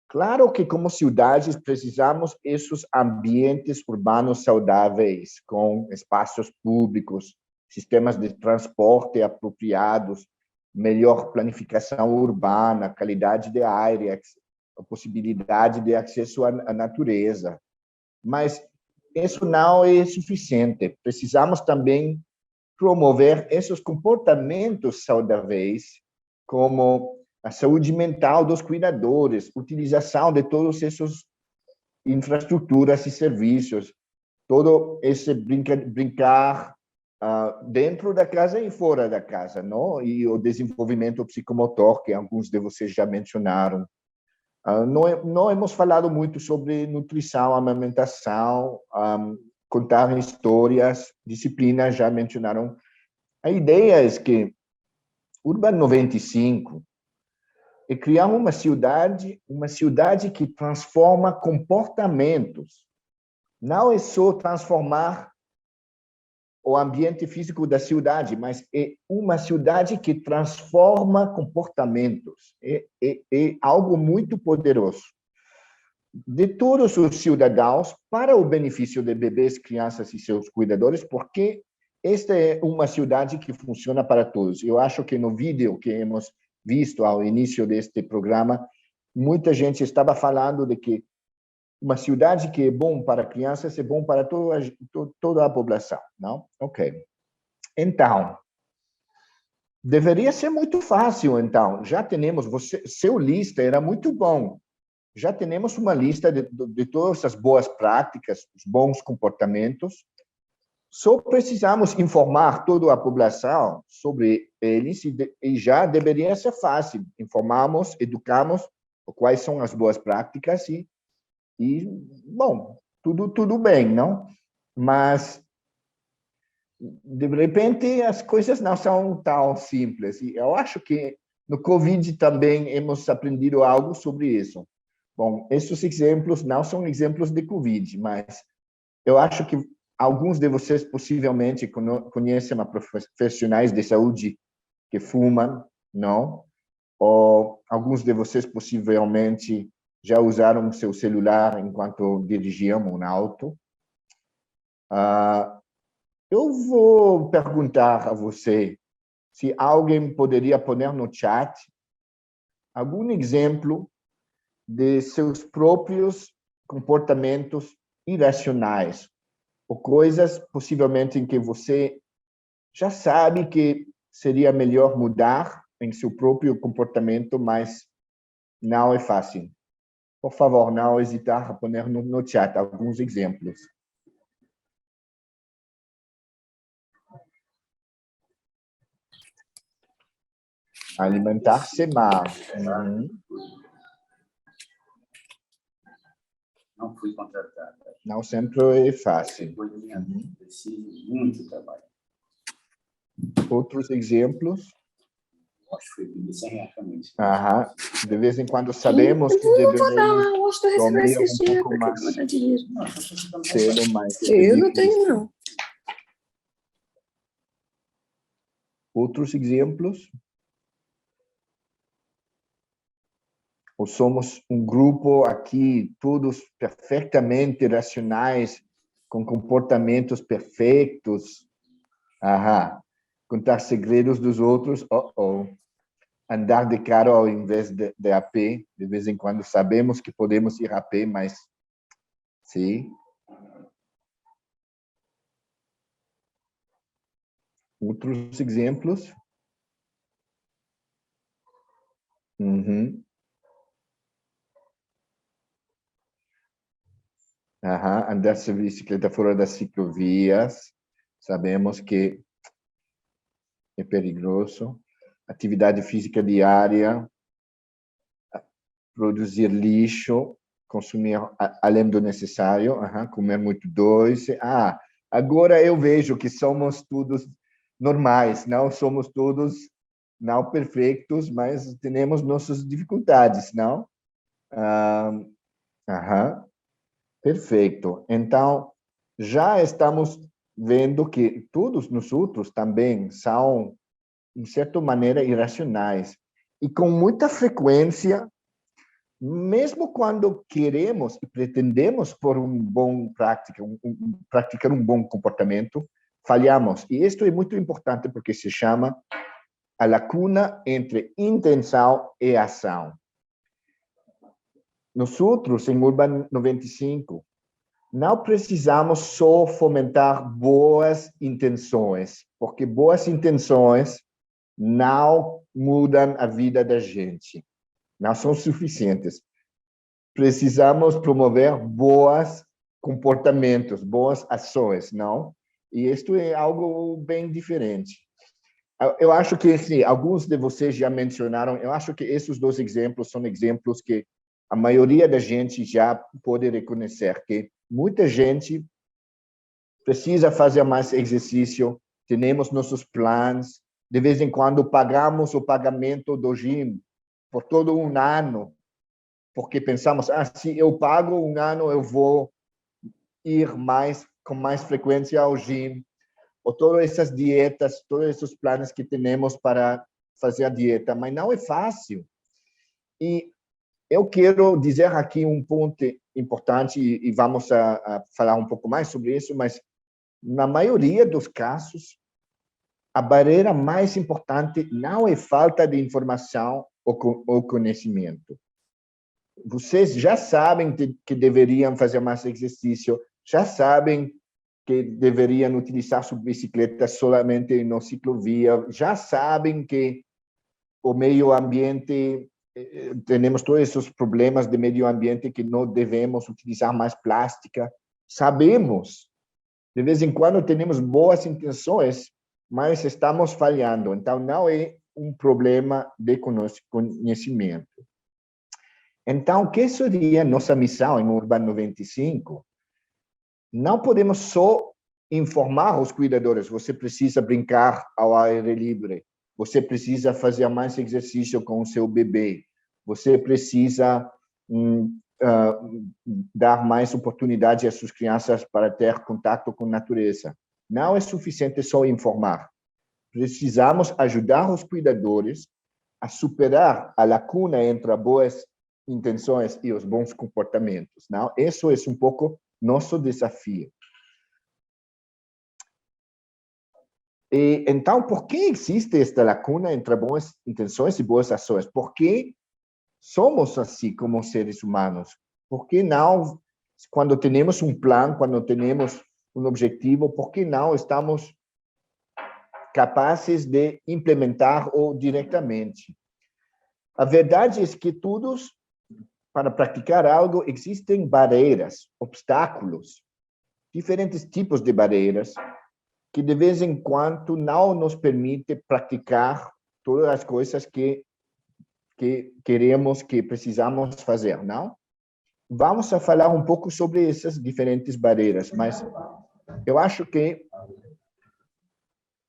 claro que como cidades precisamos desses ambientes urbanos saudáveis, com espaços públicos, sistemas de transporte apropriados, melhor planificação urbana, qualidade de ar, a possibilidade de acesso à natureza. Mas isso não é suficiente. Precisamos também promover esses comportamentos saudáveis, como a saúde mental dos cuidadores, utilização de todas essas infraestruturas e serviços, todo esse brincar dentro da casa e fora da casa, não? E o desenvolvimento psicomotor, que alguns de vocês já mencionaram. Não hemos falado muito sobre nutrição, amamentação, contar histórias, disciplinas, já mencionaram. A ideia é que Urban 95 é criar uma cidade que transforma comportamentos. Não é só transformar o ambiente físico da cidade, mas é uma cidade que transforma comportamentos. É algo muito poderoso. De todos os cidadãos, para o benefício de bebês, crianças e seus cuidadores, porque esta é uma cidade que funciona para todos. Eu acho que no vídeo que hemos visto ao início deste programa, muita gente estava falando de que uma cidade que é bom para crianças é bom para toda a população, não? Ok. Então, deveria ser muito fácil, então. Já temos, seu lista era muito bom. Já temos uma lista de todas as boas práticas, os bons comportamentos. Só precisamos informar toda a população sobre eles e já deveria ser fácil. Informamos, educamos quais são as boas práticas e bom, tudo bem, não? Mas, de repente, as coisas não são tão simples. E eu acho que no Covid também hemos aprendido algo sobre isso. Bom, esses exemplos não são exemplos de Covid, mas eu acho que alguns de vocês possivelmente conhecem profissionais de saúde que fumam, não? Ou alguns de vocês possivelmente já usaram seu celular enquanto dirigiam um auto. Eu vou perguntar a você se alguém poderia pôr no chat algum exemplo de seus próprios comportamentos irracionais, ou coisas possivelmente em que você já sabe que seria melhor mudar em seu próprio comportamento, mas não é fácil. Por favor, não hesitar a poner no chat alguns exemplos. Alimentar-se mais. Não fui contratada. Não sempre é fácil. Preciso muito trabalho. Outros exemplos? Acho que foi R$100 Aham. De vez em quando sabemos que devemos dormir um pouco mais cedo, mas eu não tenho, não. Outros exemplos? Ou somos um grupo aqui, todos perfeitamente racionais, com comportamentos perfeitos? Aham. Contar segredos dos outros? Andar de carro ao invés de a pé. De vez em quando sabemos que podemos ir a pé, mas... Sim. Outros exemplos? Andar de bicicleta fora das ciclovias, sabemos que é perigoso. Atividade física diária, produzir lixo, consumir além do necessário, comer muito doce. Agora eu vejo que somos todos normais, não somos todos não perfeitos, mas temos nossas dificuldades, não? Perfeito. Então, já estamos vendo que todos nós outros também são, de certa maneira, irracionais. E com muita frequência, mesmo quando queremos e pretendemos por praticar um bom comportamento, falhamos. E isto é muito importante porque se chama a lacuna entre intenção e ação. Nós outros, em Urban 95, não precisamos só fomentar boas intenções, porque boas intenções não mudam a vida da gente, não são suficientes. Precisamos promover bons comportamentos, boas ações, não? E isto é algo bem diferente. Eu acho que, sim, alguns de vocês já mencionaram, eu acho que esses dois exemplos são exemplos que a maioria da gente já pode reconhecer, que muita gente precisa fazer mais exercício, temos nossos planos, de vez em quando pagamos o pagamento do gym por todo um ano, porque pensamos, se eu pago um ano, eu vou ir com mais frequência ao gym, ou todas essas dietas, todos esses planos que temos para fazer a dieta, mas não é fácil. E eu quero dizer aqui um ponto importante, e vamos a falar um pouco mais sobre isso, mas na maioria dos casos, a barreira mais importante não é falta de informação ou conhecimento. Vocês já sabem que deveriam fazer mais exercício, já sabem que deveriam utilizar sua bicicleta solamente na ciclovia, já sabem que o meio ambiente, temos todos esses problemas de meio ambiente que não devemos utilizar mais plástica. Sabemos, de vez em quando temos boas intenções, mas estamos falhando. Então, não é um problema de conhecimento. Então, o que seria nossa missão em Urban 95? Não podemos só informar os cuidadores, você precisa brincar ao ar livre, você precisa fazer mais exercício com o seu bebê, você precisa dar mais oportunidade às suas crianças para ter contato com a natureza. Não é suficiente só informar. Precisamos ajudar os cuidadores a superar a lacuna entre as boas intenções e os bons comportamentos. Não? Isso é um pouco nosso desafio. E, então, por que existe esta lacuna entre boas intenções e boas ações? Por que somos assim como seres humanos? Por que não, quando temos um plano, quando temos um objetivo, por que não estamos capazes de implementar-o diretamente? A verdade é que todos para praticar algo, existem barreiras, obstáculos, diferentes tipos de barreiras, que de vez em quando não nos permite praticar todas as coisas que queremos, que precisamos fazer, não? Vamos a falar um pouco sobre essas diferentes barreiras, mas eu acho que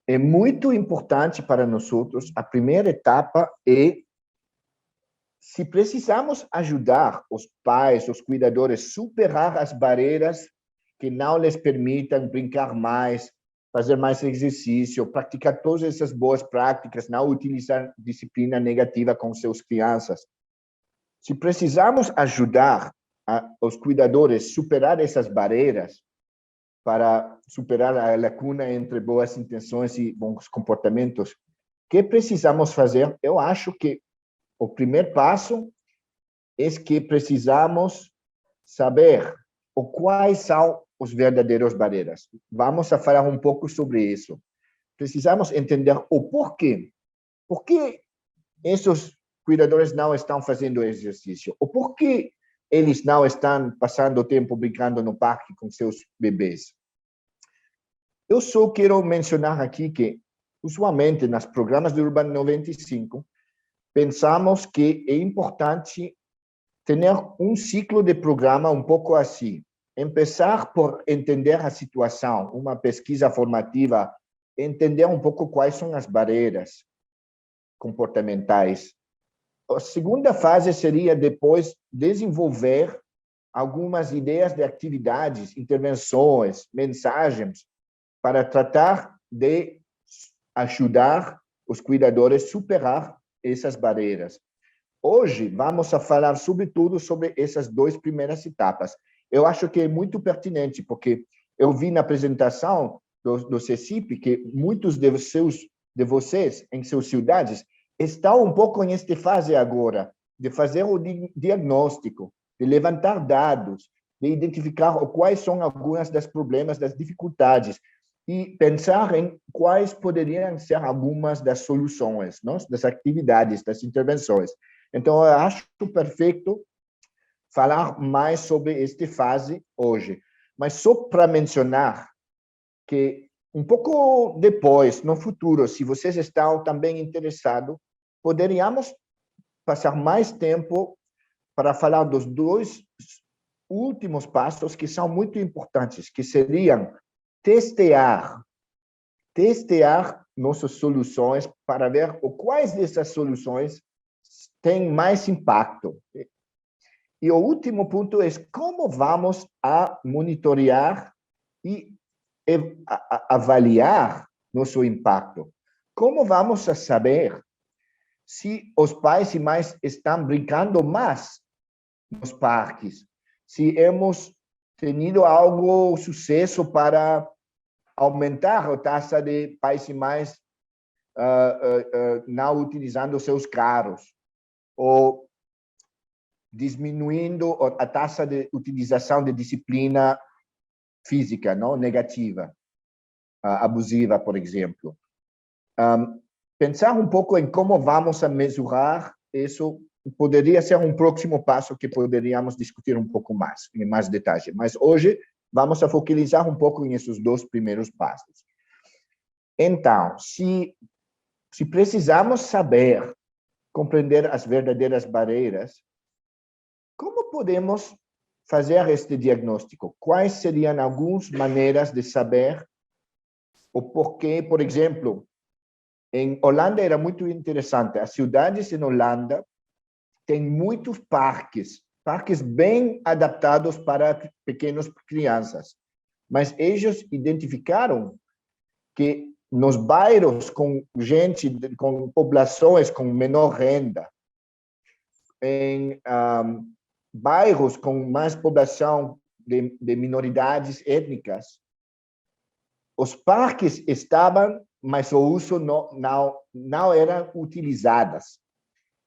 é muito importante para nós outros. A primeira etapa é, se precisamos ajudar os pais, os cuidadores, a superar as barreiras que não lhes permitam brincar mais, fazer mais exercício, praticar todas essas boas práticas, não utilizar disciplina negativa com seus crianças. Se precisamos ajudar os cuidadores a superar essas barreiras, para superar a lacuna entre boas intenções e bons comportamentos, o que precisamos fazer? Eu acho que o primeiro passo é que precisamos saber quais são os verdadeiros barreiras. Vamos a falar um pouco sobre isso. Precisamos entender o porquê. Por que esses cuidadores não estão fazendo exercício? O porquê eles não estão passando tempo brincando no parque com seus bebês? Eu só quero mencionar aqui que, usualmente, nos programas do Urban 95, pensamos que é importante ter um ciclo de programa um pouco assim. Começar por entender a situação, uma pesquisa formativa, entender um pouco quais são as barreiras comportamentais. A segunda fase seria depois desenvolver algumas ideias de atividades, intervenções, mensagens para tratar de ajudar os cuidadores a superar essas barreiras. Hoje vamos a falar sobretudo sobre essas duas primeiras etapas. Eu acho que é muito pertinente, porque eu vi na apresentação do CECIP que muitos de vocês em suas cidades estão um pouco nesta fase agora, de fazer o diagnóstico, de levantar dados, de identificar quais são alguns dos problemas, das dificuldades, e pensar em quais poderiam ser algumas das soluções, não? Das atividades, das intervenções. Então, eu acho perfeito falar mais sobre esta fase hoje. Mas só para mencionar que um pouco depois, no futuro, se vocês estão também interessados, poderíamos passar mais tempo para falar dos dois últimos passos que são muito importantes, que seriam testear nossas soluções para ver quais dessas soluções têm mais impacto. E o último ponto é como vamos a monitorar e avaliar nosso impacto. Como vamos a saber se os pais e mães estão brincando mais nos parques? Se hemos tenido algo sucesso para aumentar a taxa de pais e mães não utilizando seus carros, ou diminuindo a taxa de utilização de disciplina física, não negativa, abusiva, por exemplo. Pensar um pouco em como vamos a mesurar isso poderia ser um próximo passo que poderíamos discutir um pouco mais, em mais detalhe. Mas hoje vamos a focalizar um pouco nesses dois primeiros passos. Então, se precisamos saber, compreender as verdadeiras barreiras, como podemos fazer este diagnóstico? Quais seriam algumas maneiras de saber o porquê? Por exemplo, em Holanda era muito interessante. As cidades em Holanda têm muitos parques bem adaptados para pequenas crianças. Mas eles identificaram que nos bairros com com populações com menor renda, em bairros com mais população de minoridades étnicas, os parques estavam, mas o uso não era utilizadas.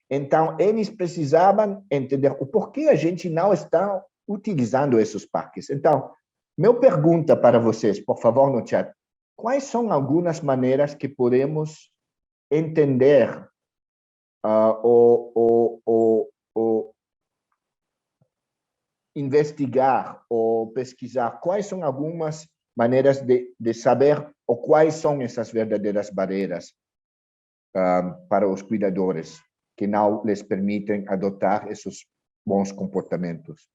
Então, eles precisavam entender o porquê a gente não está utilizando esses parques. Então, minha pergunta para vocês, por favor, no chat, quais são algumas maneiras que podemos entender investigar ou pesquisar quais são algumas maneiras de saber ou quais são essas verdadeiras barreiras para os cuidadores que não lhes permitem adotar esses bons comportamentos.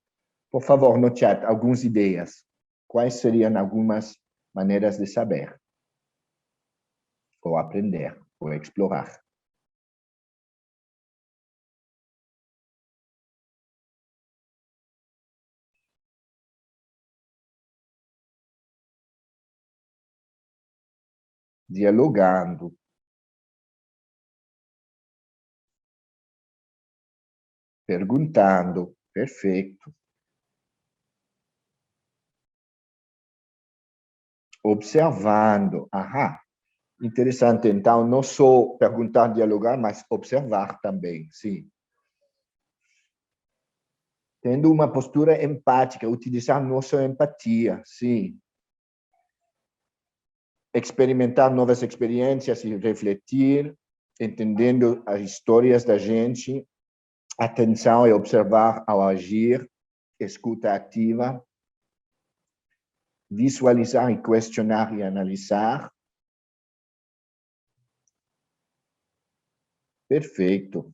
Por favor, no chat, algumas ideias. Quais seriam algumas maneiras de saber, ou aprender, ou explorar? Dialogando. Perguntando. Perfeito. Observando. Aham. Interessante. Então, não só perguntar, dialogar, mas observar também, sim. Tendo uma postura empática, utilizar nossa empatia, sim. Experimentar novas experiências e refletir, entendendo as histórias da gente, atenção e observar ao agir, escuta ativa, visualizar e questionar e analisar. Perfeito.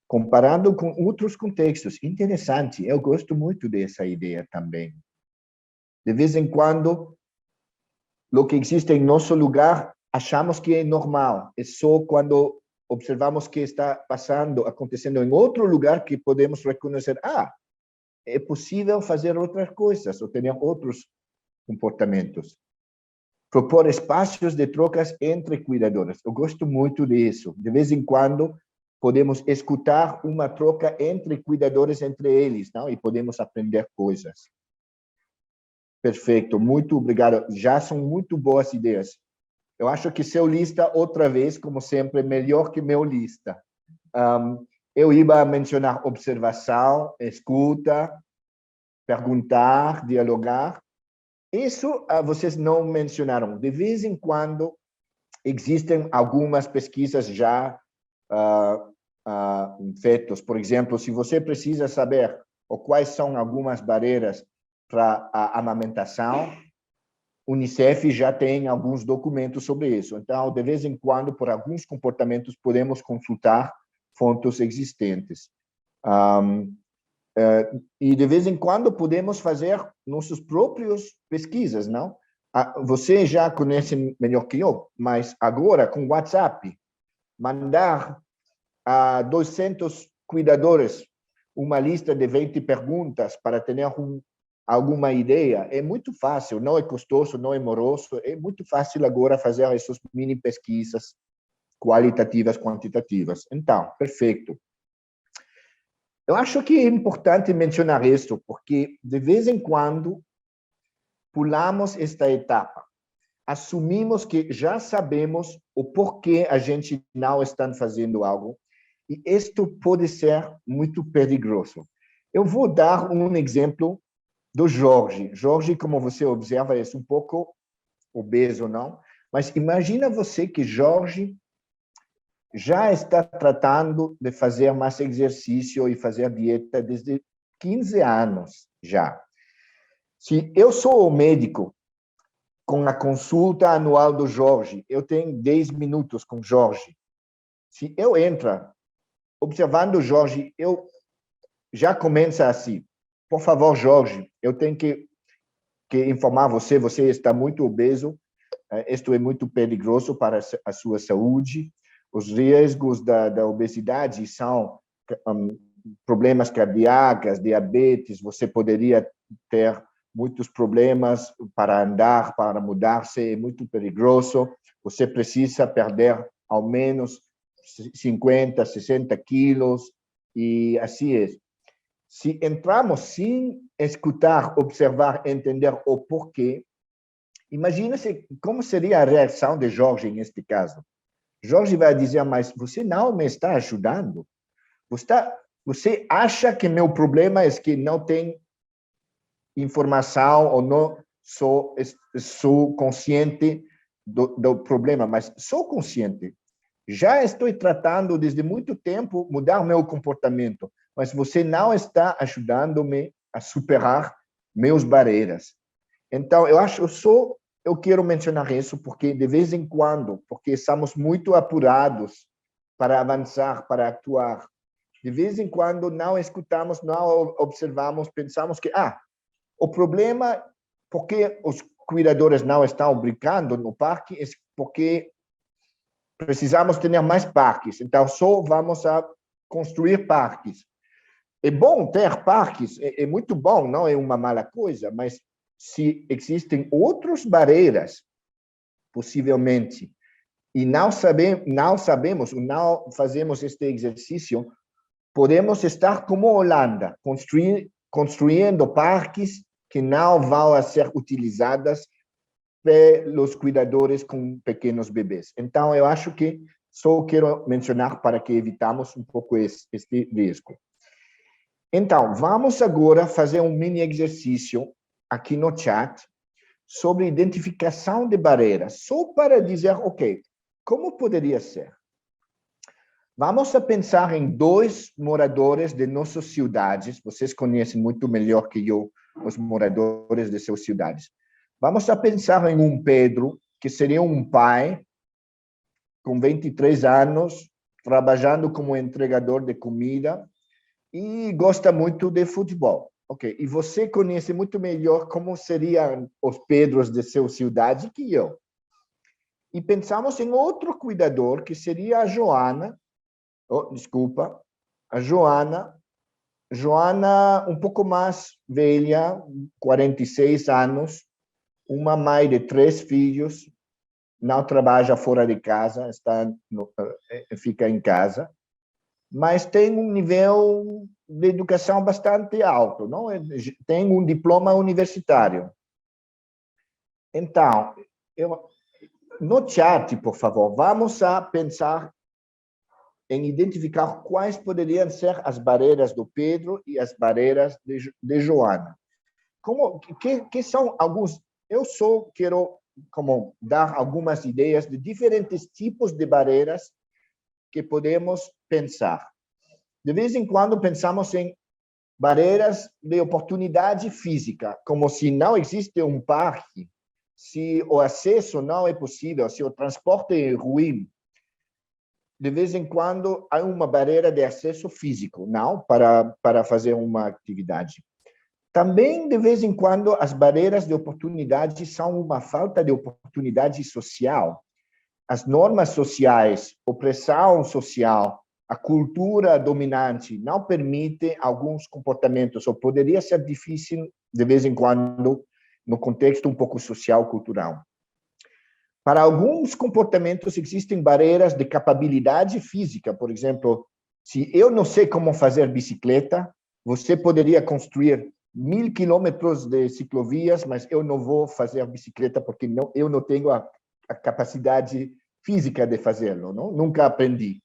Comparando com outros contextos. Interessante, eu gosto muito dessa ideia também. De vez em quando, o que existe em nosso lugar, achamos que é normal. É só quando observamos que está acontecendo em outro lugar, que podemos reconhecer, é possível fazer outras coisas, ou ter outros comportamentos. Propor espaços de trocas entre cuidadores. Eu gosto muito disso. De vez em quando, podemos escutar uma troca entre cuidadores, entre eles, não? E podemos aprender coisas. Perfeito, muito obrigado. Já são muito boas ideias. Eu acho que seu lista, outra vez, como sempre, melhor que meu lista. Eu ia mencionar observação, escuta, perguntar, dialogar. Isso vocês não mencionaram. De vez em quando, existem algumas pesquisas já feitas. Por exemplo, se você precisa saber quais são algumas barreiras para a amamentação, Unicef já tem alguns documentos sobre isso. Então, de vez em quando, por alguns comportamentos, podemos consultar fontes existentes. E de vez em quando podemos fazer nossas próprias pesquisas, não? Você já conhece melhor que eu, mas agora com WhatsApp, mandar a 200 cuidadores uma lista de 20 perguntas para ter alguma ideia, é muito fácil, não é custoso, não é moroso, é muito fácil agora fazer essas mini pesquisas qualitativas, quantitativas. Então, perfeito. Eu acho que é importante mencionar isso, porque de vez em quando pulamos esta etapa. Assumimos que já sabemos o porquê a gente não está fazendo algo, e isto pode ser muito perigoso. Eu vou dar um exemplo do Jorge. Jorge, como você observa, é um pouco obeso, não? Mas imagina você que Jorge já está tratando de fazer mais exercício e fazer dieta desde 15 anos já. Se eu sou o médico com a consulta anual do Jorge, eu tenho 10 minutos com Jorge. Se eu entro observando o Jorge, eu já começo assim. Por favor, Jorge, eu tenho que informar você, você está muito obeso, isto é muito perigoso para a sua saúde. Os riscos da obesidade são problemas cardíacos, diabetes, você poderia ter muitos problemas para andar, para mudar-se, é muito perigoso. Você precisa perder ao menos 50, 60 quilos, e assim é. Se entramos sem escutar, observar, entender o porquê, imagina-se como seria a reação de Jorge neste caso. Jorge vai dizer, mas você não me está ajudando. Você acha que meu problema é que não tem informação ou não sou consciente do problema, mas sou consciente. Já estou tratando desde muito tempo mudar meu comportamento, mas você não está ajudando-me a superar meus barreiras. Então, eu quero mencionar isso porque, de vez em quando, porque estamos muito apurados para avançar, para atuar, de vez em quando não escutamos, não observamos, pensamos que, o problema, porque os cuidadores não estão brincando no parque, é porque precisamos ter mais parques, então só vamos a construir parques. É bom ter parques, é muito bom, não é uma mala coisa, mas se existem outras barreiras, possivelmente, e não sabemos, não fazemos este exercício, podemos estar como a Holanda, construindo parques que não vão ser utilizados pelos cuidadores com pequenos bebês. Então, eu acho que só quero mencionar para que evitamos um pouco este risco. Então, vamos agora fazer um mini exercício aqui no chat sobre identificação de barreiras, só para dizer, ok, como poderia ser? Vamos a pensar em 2 moradores de nossas cidades, vocês conhecem muito melhor que eu os moradores de suas cidades. Vamos a pensar em um Pedro, que seria um pai com 23 anos, trabalhando como entregador de comida e gosta muito de futebol. Ok, e você conhece muito melhor como seriam os Pedros de sua cidade que eu. E pensamos em outro cuidador, que seria a Joana, a Joana um pouco mais velha, 46 anos, uma mãe de 3 filhos, não trabalha fora de casa, fica em casa, mas tem um nível de educação bastante alto, não? Tem um diploma universitário. Então, no chat, por favor, vamos a pensar em identificar quais poderiam ser as barreiras do Pedro e as barreiras de Joana. Que são alguns... Eu só quero dar algumas ideias de diferentes tipos de barreiras que podemos pensar. De vez em quando pensamos em barreiras de oportunidade física, como se não existe um parque, se o acesso não é possível, se o transporte é ruim. De vez em quando há uma barreira de acesso físico, não para fazer uma atividade. Também, de vez em quando, as barreiras de oportunidade são uma falta de oportunidade social. As normas sociais, opressão social, a cultura dominante não permite alguns comportamentos, ou poderia ser difícil, de vez em quando, no contexto um pouco social, cultural. Para alguns comportamentos existem barreiras de capabilidade física. Por exemplo, se eu não sei como fazer bicicleta, você poderia construir 1000 quilômetros de ciclovias, mas eu não vou fazer bicicleta porque eu não tenho a capacidade física de fazê-lo, não? Nunca aprendi.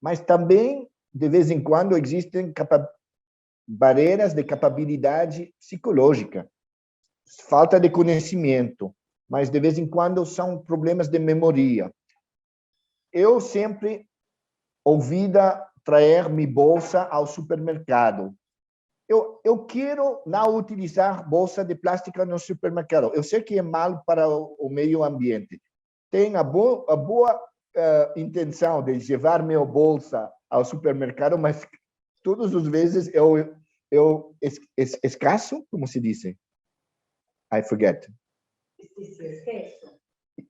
Mas também, de vez em quando, existem barreiras de capabilidade psicológica, falta de conhecimento, mas de vez em quando são problemas de memória. Eu sempre ouvi trazer minha bolsa ao supermercado. Eu quero não utilizar bolsa de plástico no supermercado. Eu sei que é mal para o meio ambiente. Tenho a boa intenção de levar minha bolsa ao supermercado, mas todas as vezes eu esqueço, como se diz? I forget.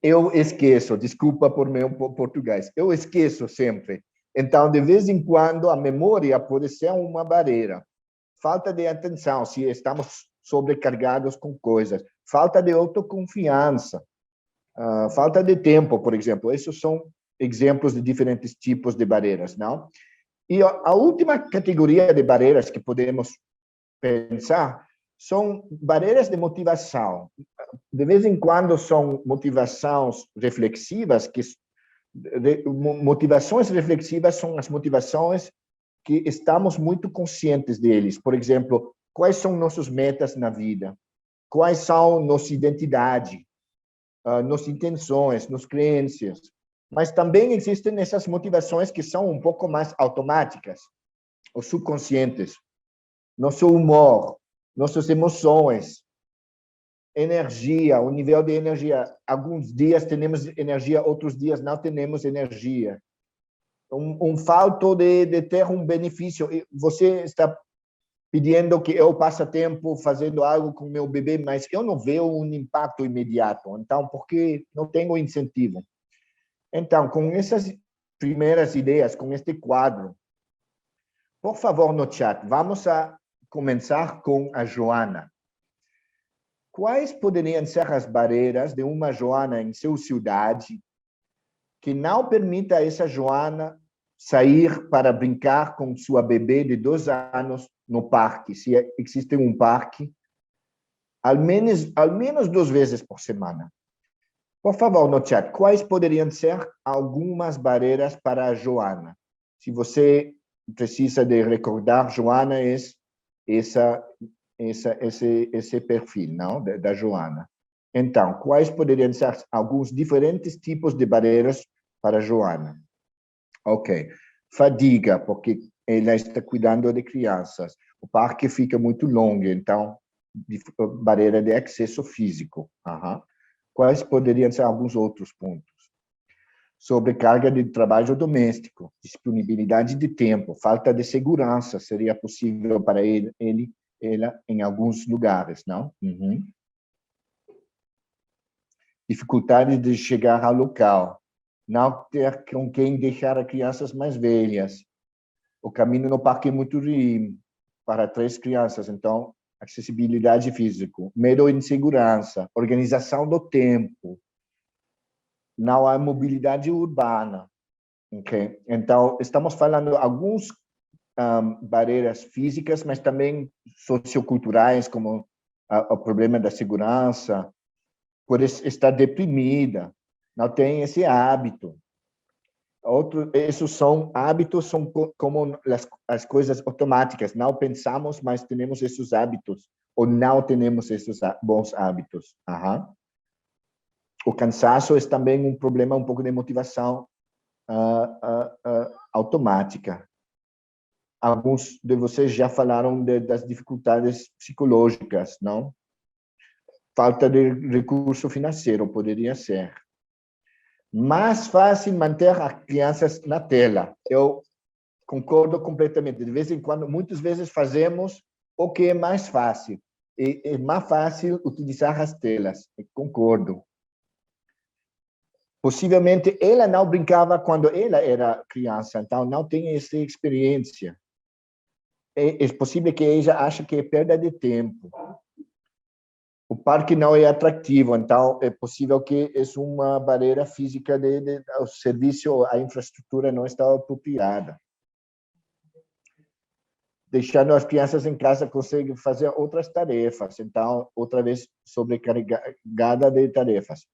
Eu esqueço, desculpa por meu português. Eu esqueço sempre. Então, de vez em quando, a memória pode ser uma barreira. Falta de atenção, se estamos sobrecarregados com coisas. Falta de autoconfiança. Falta de tempo, por exemplo. Esses são exemplos de diferentes tipos de barreiras, não? E a última categoria de barreiras que podemos pensar são barreiras de motivação. De vez em quando são motivações reflexivas, motivações reflexivas são as motivações que estamos muito conscientes deles. Por exemplo, quais são nossas metas na vida? Quais são nossa identidade? Nossas intenções, nossas crenças? Mas também existem essas motivações que são um pouco mais automáticas, ou subconscientes. Nosso humor, nossas emoções, energia, o nível de energia. Alguns dias temos energia, outros dias não temos energia. Falta de ter um benefício. Você está pedindo que eu passe tempo fazendo algo com meu bebê, mas eu não vejo um impacto imediato. Então, porque não tenho incentivo? Então, com essas primeiras ideias, com este quadro, por favor, no chat, vamos a começar com a Joana. Quais poderiam ser as barreiras de uma Joana em sua cidade que não permita a essa Joana sair para brincar com sua bebê de 2 anos no parque, se existe um parque, ao menos 2 vezes por semana? Por favor, no chat, quais poderiam ser algumas barreiras para a Joana? Se você precisa de recordar, Joana é esse perfil, não? Da Joana. Então, quais poderiam ser alguns diferentes tipos de barreiras para a Joana? Ok. Fadiga, porque ela está cuidando de crianças. O parque fica muito longo, então, barreira de acesso físico. Quais poderiam ser alguns outros pontos? Sobrecarga de trabalho doméstico, disponibilidade de tempo, falta de segurança, seria possível para ela em alguns lugares, não? Dificuldade de chegar ao local, não ter com quem deixar as crianças mais velhas. O caminho no parque é muito ruim para 3 crianças, então, acessibilidade física, medo e insegurança, organização do tempo, não há mobilidade urbana. Okay? Então, estamos falando de algumas barreiras físicas, mas também socioculturais, como o problema da segurança, por estar deprimida, não tem esse hábito. Esses são hábitos, são como as coisas automáticas. Não pensamos, mas temos esses hábitos, ou não temos esses bons hábitos. O cansaço é também um problema, um pouco de motivação automática. Alguns de vocês já falaram das dificuldades psicológicas, não? Falta de recurso financeiro poderia ser. Mais fácil manter as crianças na tela. Eu concordo completamente. De vez em quando, muitas vezes fazemos o que é mais fácil. É mais fácil utilizar as telas. Eu concordo. Possivelmente, ela não brincava quando ela era criança, então não tem essa experiência. É possível que ela ache que é perda de tempo. O parque não é atrativo, então é possível que é uma barreira física o serviço, a infraestrutura não está apropriada. Deixando as crianças em casa, consegue fazer outras tarefas, então, outra vez, sobrecarregada de tarefas.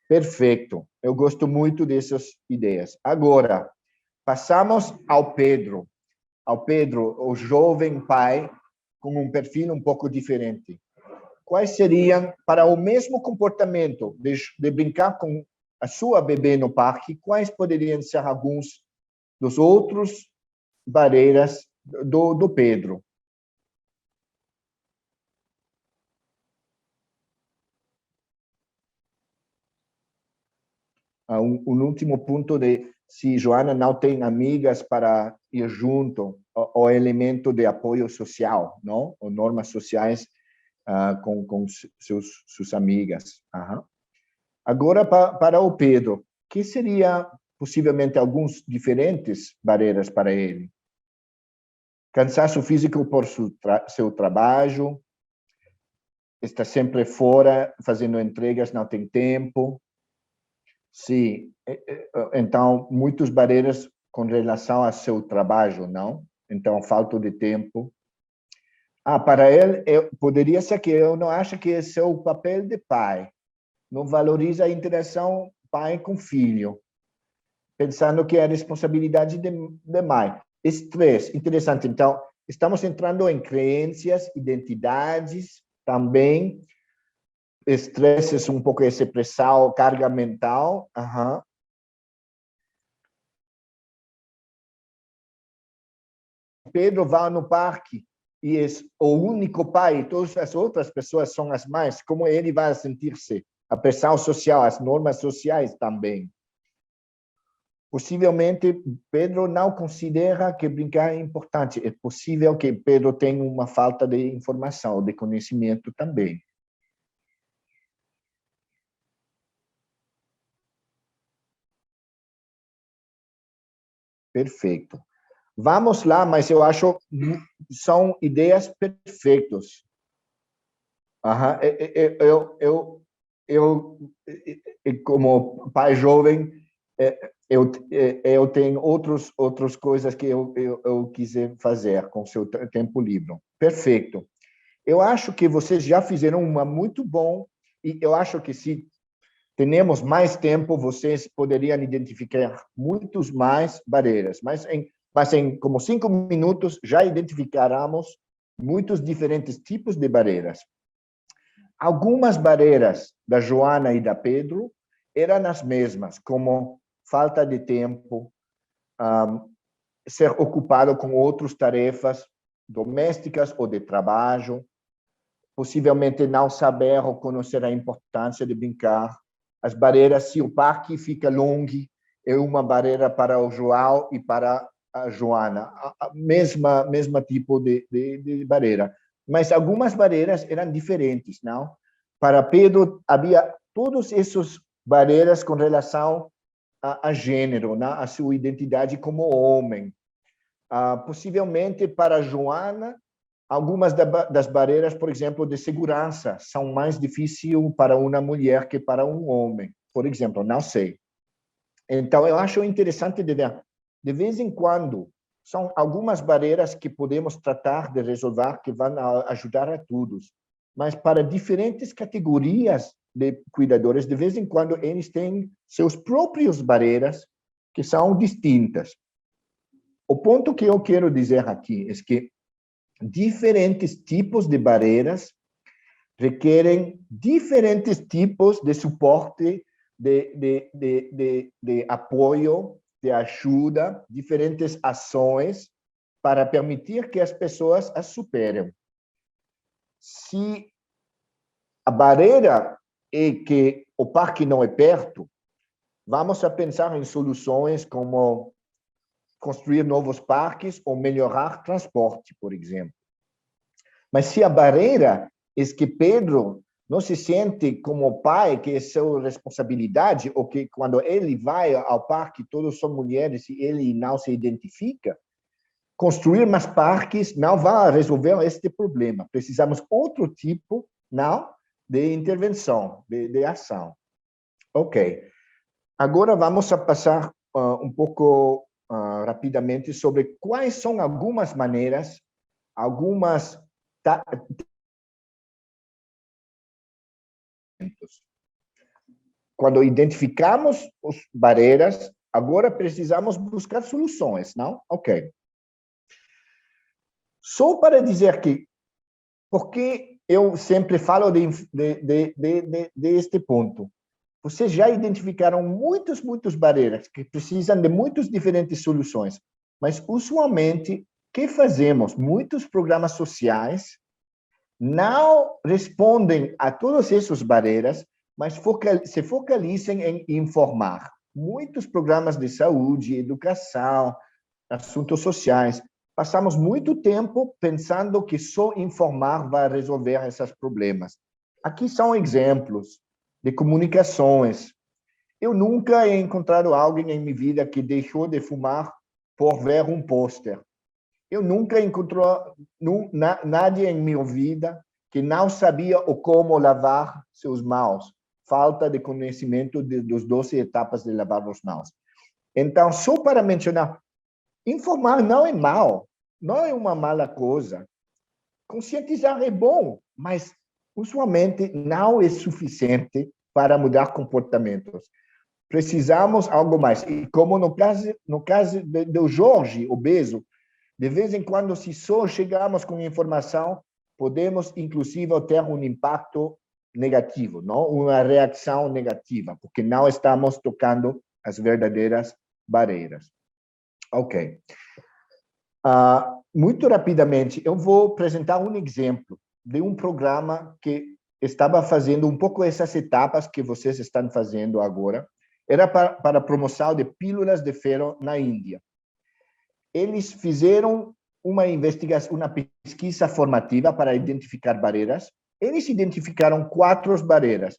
Perfeito, eu gosto muito dessas ideias. Agora, passamos ao Pedro. O jovem pai, com um perfil um pouco diferente. Quais seriam, para o mesmo comportamento de brincar com a sua bebê no parque, quais poderiam ser alguns dos outros barreiras do Pedro? Um último ponto de se Joana não tem amigas para ir junto, o elemento de apoio social, não? Ou normas sociais com suas amigas. Agora, para o Pedro, que seria possivelmente alguns diferentes barreiras para ele? Cansaço físico por seu trabalho, está sempre fora, fazendo entregas, não tem tempo. Sim, então, muitas barreiras com relação ao seu trabalho, não? Então, falta de tempo. Para ele, poderia ser que eu não acho que esse é o papel de pai. Não valoriza a interação pai com filho, pensando que é a responsabilidade de mãe. Estresse, interessante. Então, estamos entrando em crenças, identidades também. Estresse é um pouco essa pressão, carga mental. Pedro vai no parque e é o único pai, e todas as outras pessoas são as mães, como ele vai sentir-se? A pressão social, as normas sociais também. Possivelmente, Pedro não considera que brincar é importante. É possível que Pedro tenha uma falta de informação, de conhecimento também. Perfeito. Vamos lá, mas eu acho são ideias perfeitas. Eu, como pai jovem, eu tenho outras coisas que eu quiser fazer com seu tempo livre. Perfeito. Eu acho que vocês já fizeram uma muito bom, e eu acho que se temos mais tempo, vocês poderiam identificar muitos mais barreiras, mas em como 5 minutos já identificaremos muitos diferentes tipos de barreiras. Algumas barreiras da Joana e da Pedro eram as mesmas, como falta de tempo, ser ocupado com outras tarefas domésticas ou de trabalho, possivelmente não saber ou conhecer a importância de brincar. As barreiras, se o parque fica longe, é uma barreira para o João e para a Joana, a mesma tipo de barreira. Mas algumas barreiras eram diferentes, não? Para Pedro, havia todas essas barreiras com relação a gênero, não? A sua identidade como homem. Possivelmente, para Joana, algumas das barreiras, por exemplo, de segurança, são mais difíceis para uma mulher que para um homem. Por exemplo, não sei. Então, eu acho interessante de ver. De vez em quando, são algumas barreiras que podemos tratar de resolver, que vão ajudar a todos. Mas para diferentes categorias de cuidadores, de vez em quando, eles têm seus próprios barreiras, que são distintas. O ponto que eu quero dizer aqui é que diferentes tipos de barreiras requerem diferentes tipos de suporte, de apoio, de ajuda, diferentes ações para permitir que as pessoas as superem. Se a barreira é que o parque não é perto, vamos a pensar em soluções como construir novos parques ou melhorar transporte, por exemplo. Mas se a barreira é que Pedro não se sente como pai, que é sua responsabilidade, ou que quando ele vai ao parque, todos são mulheres e ele não se identifica, construir mais parques não vai resolver este problema. Precisamos outro tipo, não, de intervenção, de ação. Ok. Agora vamos a passar um pouco rapidamente sobre quais são algumas maneiras, algumas quando identificamos as barreiras, agora precisamos buscar soluções, não? Ok. Só para dizer que, porque eu sempre falo deste ponto, vocês já identificaram muitas barreiras que precisam de muitas diferentes soluções, mas usualmente, o que fazemos? Muitos programas sociais não respondem a todas essas barreiras, mas se focalizam em informar. Muitos programas de saúde, educação, assuntos sociais, passamos muito tempo pensando que só informar vai resolver esses problemas. Aqui são exemplos de comunicações. Eu nunca he encontrado alguém em minha vida que deixou de fumar por ver um pôster. Eu nunca encontrei nadie em minha vida que não sabia como lavar seus mãos. Falta de conhecimento das 12 etapas de lavar as mãos. Então, só para mencionar, informar não é mal, não é uma mala coisa. Conscientizar é bom, mas usualmente não é suficiente para mudar comportamentos. Precisamos algo mais. E como no caso do Jorge, obeso, de vez em quando, se só chegamos com informação, podemos, inclusive, ter um impacto negativo, não? Uma reação negativa, porque não estamos tocando as verdadeiras barreiras. Ok. muito rapidamente, eu vou apresentar um exemplo de um programa que estava fazendo um pouco essas etapas que vocês estão fazendo agora. Era para a promoção de pílulas de ferro na Índia. Eles fizeram uma investigação, uma pesquisa formativa para identificar barreiras. Eles identificaram 4 barreiras.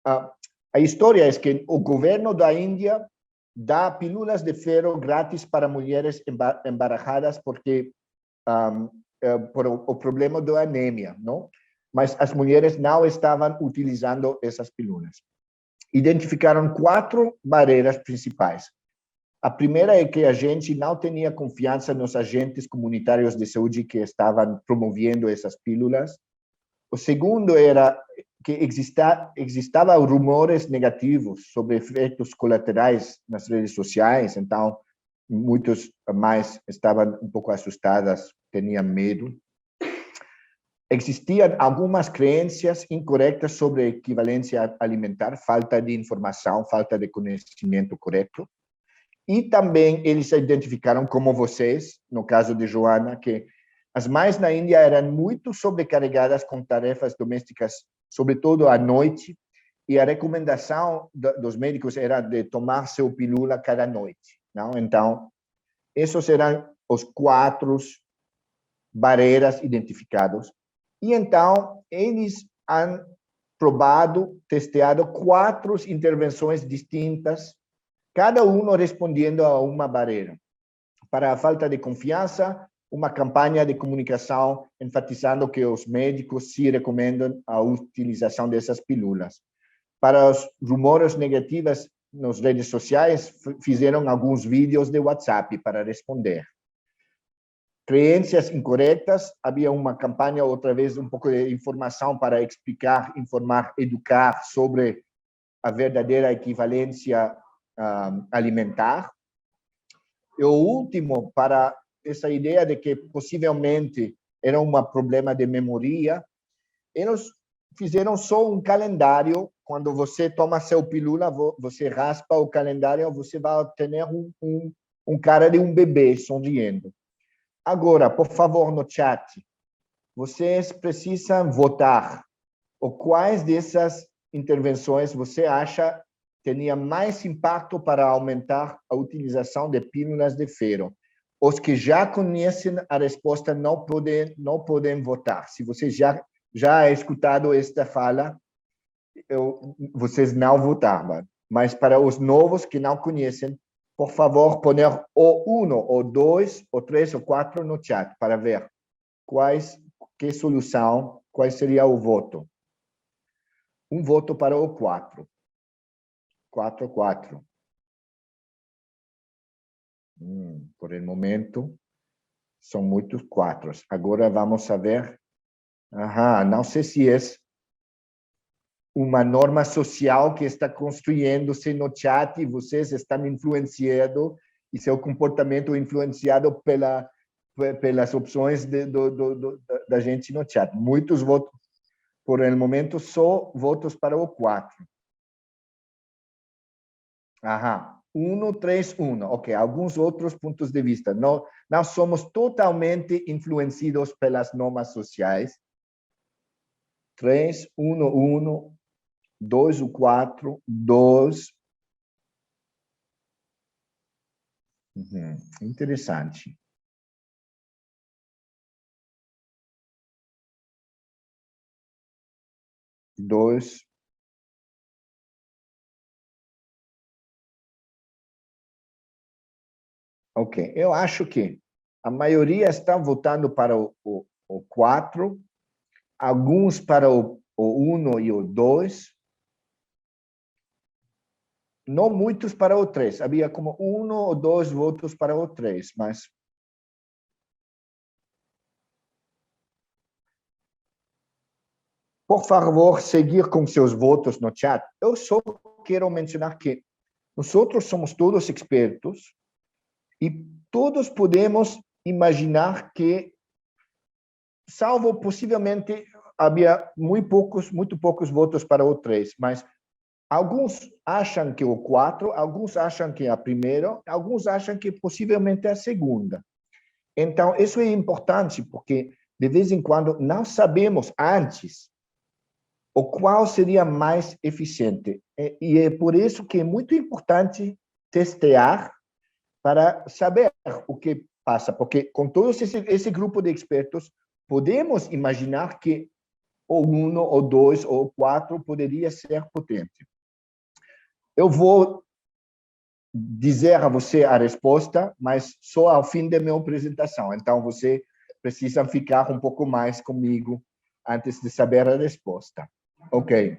A história é que o governo da Índia dá pílulas de ferro grátis para mulheres embaraçadas porque por o problema da anemia, não? Mas as mulheres não estavam utilizando essas pílulas. Identificaram 4 barreiras principais. A primeira é que a gente não tinha confiança nos agentes comunitários de saúde que estavam promovendo essas pílulas. O segundo era que existiam rumores negativos sobre efeitos colaterais nas redes sociais, então muitos mais estavam um pouco assustadas, tinham medo. Existiam algumas crenças incorretas sobre equivalência alimentar, falta de informação, falta de conhecimento correto. E também eles identificaram, como vocês, no caso de Joana, que as mães na Índia eram muito sobrecarregadas com tarefas domésticas, sobretudo à noite, e a recomendação dos médicos era de tomar seu pílula cada noite. Não? Então, esses eram os 4 barreiras identificadas. E então, eles han testado 4 intervenções distintas, cada um respondendo a uma barreira. Para a falta de confiança, uma campanha de comunicação enfatizando que os médicos se recomendam a utilização dessas pílulas. Para os rumores negativos nas redes sociais, fizeram alguns vídeos de WhatsApp para responder. Crenças incorretas, havia uma campanha, outra vez, um pouco de informação para explicar, informar, educar sobre a verdadeira equivalência alimentar. E o último, para essa ideia de que possivelmente era um problema de memória, eles fizeram só um calendário. Quando você toma seu pílula, você raspa o calendário, você vai ter um cara de um bebê sorrindo. Agora, por favor, no chat, vocês precisam votar. Quais dessas intervenções você acha teria mais impacto para aumentar a utilização de pílulas de ferro? Os que já conhecem a resposta não podem votar. Se vocês já escutado esta fala, vocês não votavam. Mas para os novos que não conhecem, por favor, poner o 1, o 2, o 3, o 4 no chat para ver que solução, qual seria o voto. Um voto para o 4. 4, 4. Por el momento, são muitos 4. Agora vamos ver. Não sei se é uma norma social que está construindo-se no chat e vocês estão influenciando e seu comportamento influenciado pelas opções da gente no chat. Muitos votos. Por el momento, só votos para o 4. 1, 3, 1. Ok, alguns outros pontos de vista. Não somos totalmente influenciados pelas normas sociais. 3, 1, 1, 2, 4, 2. Interessante. Dois. Ok, eu acho que a maioria está votando para o 4, alguns para o 1 e o 2, não muitos para o 3. Havia como 1 ou 2 votos para o 3, mas... Por favor, seguir com seus votos no chat. Eu só quero mencionar que nós somos todos expertos e todos podemos imaginar que, salvo possivelmente, havia muito poucos votos para o 3, mas alguns acham que o 4, alguns acham que a primeira, alguns acham que possivelmente a segunda. Então, isso é importante, porque, de vez em quando, não sabemos antes o qual seria mais eficiente. E é por isso que é muito importante testear para saber o que passa, porque com todo esse grupo de expertos, podemos imaginar que ou 1, ou 2, ou 4 poderia ser potente. Eu vou dizer a você a resposta, mas só ao fim da minha apresentação. Então, você precisa ficar um pouco mais comigo antes de saber a resposta. Ok.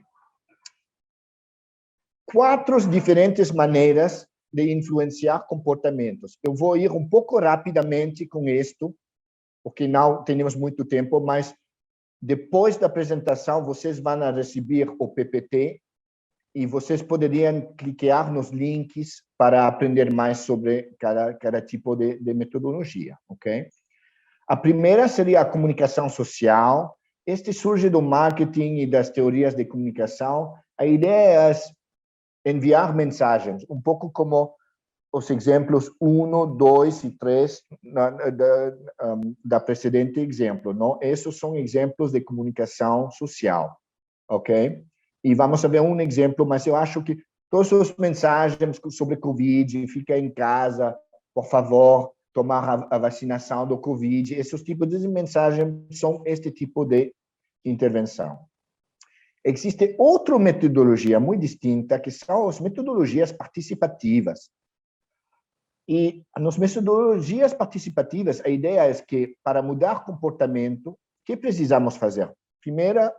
4 diferentes maneiras de influenciar comportamentos. Eu vou ir um pouco rapidamente com isto, porque não temos muito tempo, mas depois da apresentação, vocês vão receber o PPT e vocês poderiam clicar nos links para aprender mais sobre cada tipo de metodologia, ok? A primeira seria a comunicação social. Este surge do marketing e das teorias de comunicação. A ideia é enviar mensagens, um pouco como os exemplos 1, 2 e 3 da precedente exemplo, não? Esses são exemplos de comunicação social, ok? E vamos ver um exemplo, mas eu acho que todas as mensagens sobre Covid, fica em casa, por favor, tomar a vacinação do Covid, esses tipos de mensagens são este tipo de intervenção. Existe outra metodologia muito distinta, que são as metodologias participativas. E nas metodologias participativas, a ideia é que, para mudar comportamento, o que precisamos fazer? Primeiro,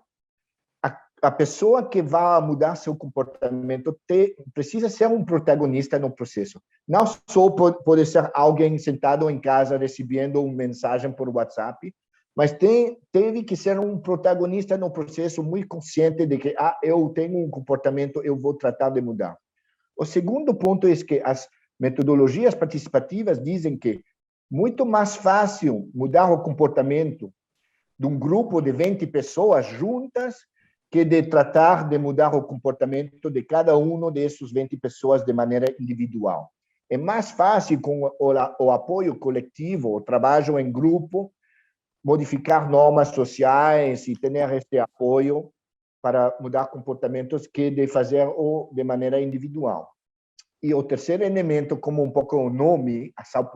a pessoa que vai mudar seu comportamento precisa ser um protagonista no processo. Não só pode ser alguém sentado em casa recebendo uma mensagem por WhatsApp, mas teve que ser um protagonista no processo muito consciente de que eu tenho um comportamento, eu vou tratar de mudar. O segundo ponto é que as metodologias participativas dizem que muito mais fácil mudar o comportamento de um grupo de 20 pessoas juntas que de tratar de mudar o comportamento de cada uma dessas 20 pessoas de maneira individual. É mais fácil, com o apoio coletivo, o trabalho em grupo, modificar normas sociais e ter esse apoio para mudar comportamentos que de fazer de maneira individual. E o terceiro elemento, como um pouco o nome, ação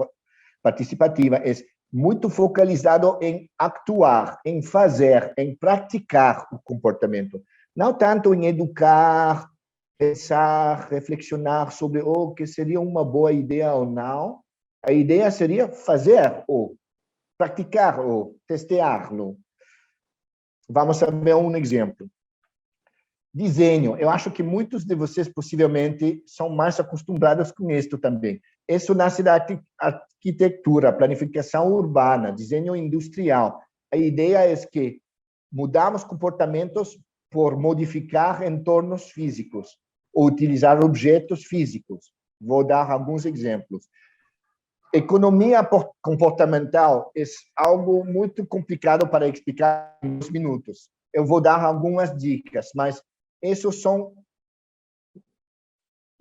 participativa, é muito focalizado em actuar, em fazer, em praticar o comportamento. Não tanto em educar, pensar, reflexionar sobre o que seria uma boa ideia ou não. A ideia seria fazer ou praticar ou testeá-lo. Vamos ver um exemplo. Desenho. Eu acho que muitos de vocês possivelmente são mais acostumados com isso também. Isso nasce da arquitetura, planificação urbana, desenho industrial. A ideia é que mudamos comportamentos por modificar entornos físicos, ou utilizar objetos físicos. Vou dar alguns exemplos. Economia comportamental é algo muito complicado para explicar em 2 minutos. Eu vou dar algumas dicas, mas isso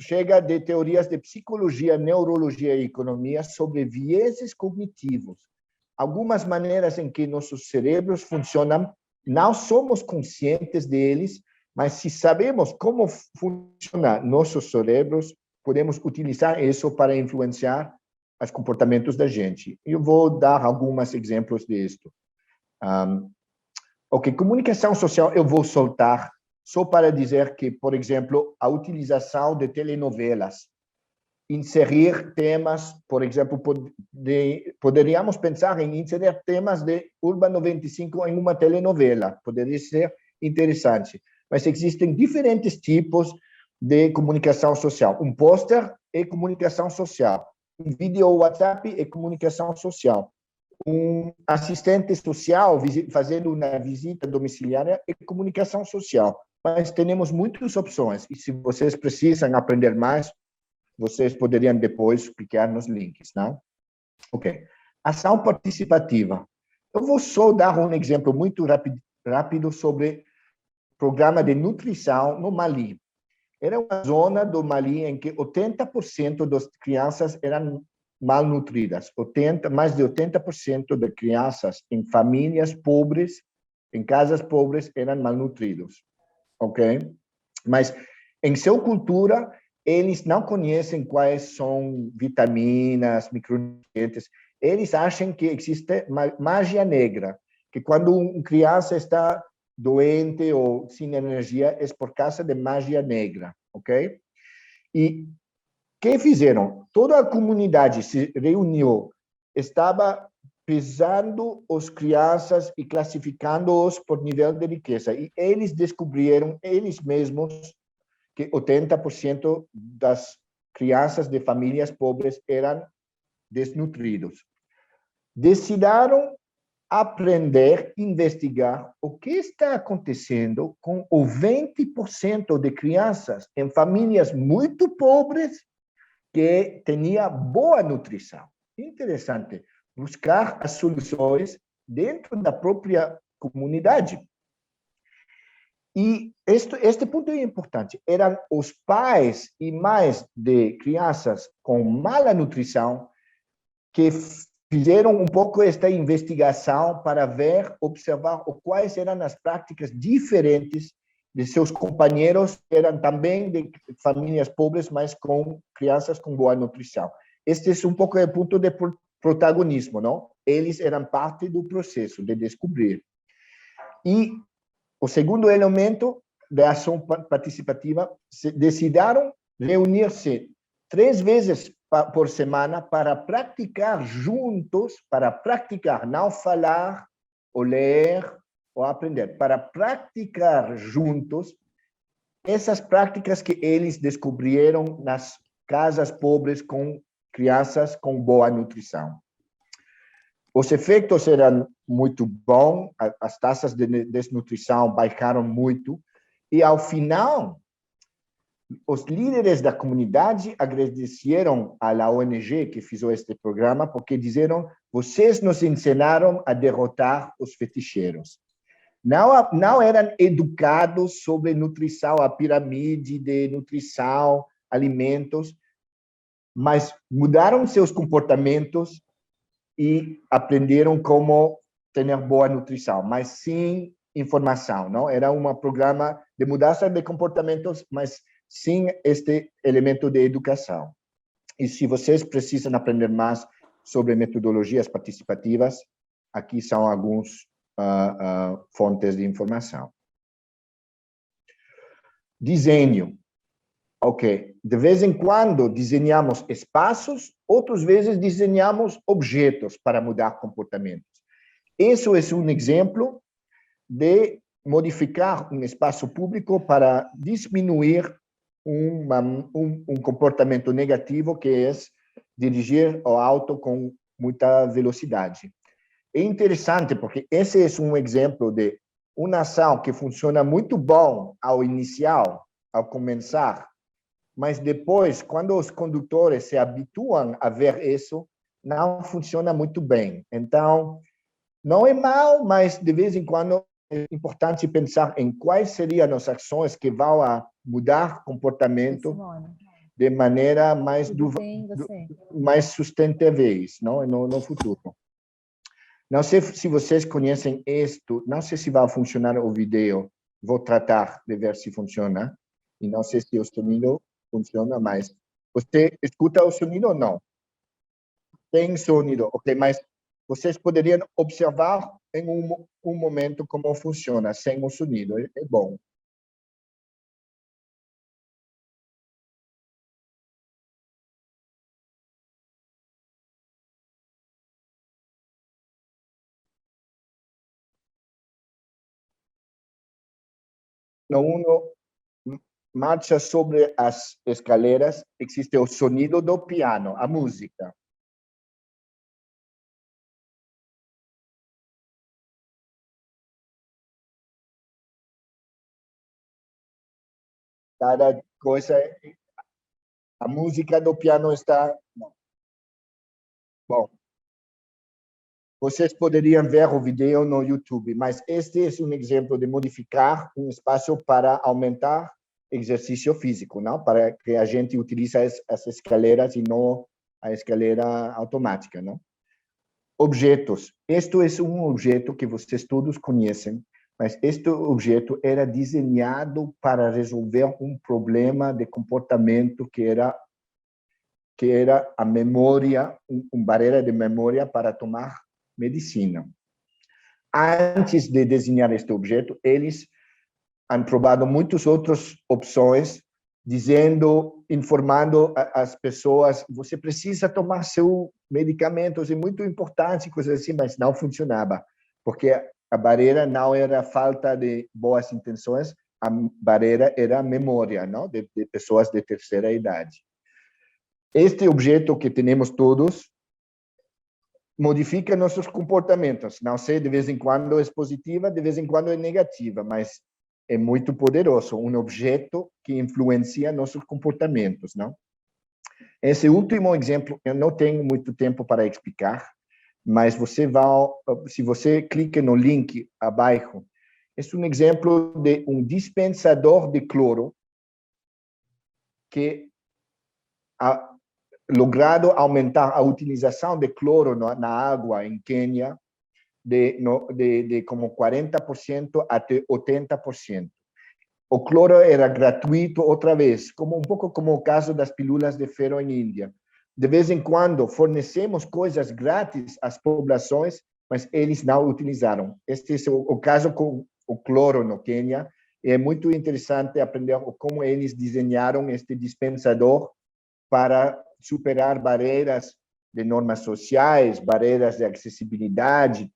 chega de teorias de psicologia, neurologia e economia sobre vieses cognitivos. Algumas maneiras em que nossos cérebros funcionam, não somos conscientes deles, mas se sabemos como funcionam nossos cérebros, podemos utilizar isso para influenciar os comportamentos da gente. Eu vou dar alguns exemplos disso. Ok, comunicação social eu vou soltar só para dizer que, por exemplo, a utilização de telenovelas, inserir temas, por exemplo, poderíamos pensar em inserir temas de Urban 95 em uma telenovela, poderia ser interessante, mas existem diferentes tipos de comunicação social. Um pôster é comunicação social, um vídeo WhatsApp é comunicação social, um assistente social fazendo uma visita domiciliária é comunicação social. Mas temos muitas opções, e se vocês precisam aprender mais, vocês poderiam depois clicar nos links, não? Ok. Ação participativa. Eu vou só dar um exemplo muito rápido sobre o programa de nutrição no Mali. Era uma zona do Mali em que 80% das crianças eram malnutridas. Mais de 80% de crianças em famílias pobres, em casas pobres, eram malnutridos, ok? Mas em sua cultura, eles não conhecem quais são vitaminas, micronutrientes. Eles acham que existe magia negra, que quando uma criança está doente ou sem energia, é por causa de magia negra, ok? E o que fizeram? Toda a comunidade se reuniu, estava pesando as crianças e classificando-os por nível de riqueza. E eles descobriram, eles mesmos, que 80% das crianças de famílias pobres eram desnutridos. Decidiram aprender, investigar o que está acontecendo com o 20% de crianças em famílias muito pobres que tinha boa nutrição. Interessante, buscar as soluções dentro da própria comunidade. E este ponto é importante. Eram os pais e mães de crianças com mala nutrição que fizeram um pouco esta investigação para ver, observar quais eram as práticas diferentes de seus companheiros, que eram também de famílias pobres, mas com crianças com boa nutrição. Este é um pouco o ponto de protagonismo, não? Eles eram parte do processo de descobrir. E o segundo elemento da ação participativa, decidiram reunir-se 3 vezes por semana para praticar juntos, para praticar, não falar, ou ler, ou aprender, para praticar juntos essas práticas que eles descobriram nas casas pobres com crianças com boa nutrição. Os efeitos eram muito bons, as taxas de desnutrição baixaram muito, e ao final, os líderes da comunidade agradeceram à ONG que fez este programa, porque disseram: vocês nos ensinaram a derrotar os feticheiros. Não eram educados sobre nutrição, a pirâmide de nutrição, alimentos, mas mudaram seus comportamentos e aprenderam como ter boa nutrição, mas sem informação, não? Era um programa de mudança de comportamentos, mas sem este elemento de educação. E se vocês precisam aprender mais sobre metodologias participativas, aqui são alguns fontes de informação. Desenho. Ok. De vez em quando desenhamos espaços, outras vezes desenhamos objetos para mudar comportamentos. Isso é um exemplo de modificar um espaço público para diminuir um comportamento negativo, que é dirigir o auto com muita velocidade. É interessante porque esse é um exemplo de uma ação que funciona muito bom ao inicial, ao começar, mas depois, quando os condutores se habituam a ver isso, não funciona muito bem. Então, não é mal, mas de vez em quando é importante pensar em quais seriam as ações que vão a mudar comportamento de maneira mais sustentáveis, não? No futuro. Não sei se vocês conhecem isto, não sei se vai funcionar o vídeo, vou tratar de ver se funciona, e não sei se o sonido funciona, mas você escuta o sonido ou não? Tem sonido, ok, mas vocês poderiam observar em um momento como funciona sem o sonido, é bom. No marcha sobre as escaleras, existe o sonido do piano, a música. Cada coisa, a música do piano está... Bom, vocês poderiam ver o vídeo no YouTube, mas este é um exemplo de modificar um espaço para aumentar exercício físico, não? Para que a gente utilize as escaleras e não a escalera automática, não? Objetos. Este é um objeto que vocês todos conhecem, mas este objeto era desenhado para resolver um problema de comportamento que era a memória, uma barreira de memória para tomar medicina. Antes de desenhar este objeto, eles han provado muitas outras opções, dizendo, informando as pessoas, você precisa tomar seu medicamento, é muito importante, coisas assim, mas não funcionava, porque a barreira não era falta de boas intenções, a barreira era a memória, não? De pessoas de terceira idade. Este objeto que temos todos modifica nossos comportamentos. Não sei, de vez em quando é positiva, de vez em quando é negativa, mas é muito poderoso, um objeto que influencia nossos comportamentos, não? Esse último exemplo, eu não tenho muito tempo para explicar, mas se você clica no link abaixo, é um exemplo de um dispensador de cloro que logrado aumentar a utilização de cloro na água em Quênia de como 40% até 80%. O cloro era gratuito outra vez, um pouco como o caso das pílulas de ferro em Índia. De vez em quando fornecemos coisas grátis às populações, mas eles não utilizaram. Este é o caso com o cloro no Quênia. É muito interessante aprender como eles desenharam este dispensador para superar barreiras de normas sociais, barreiras de acessibilidade,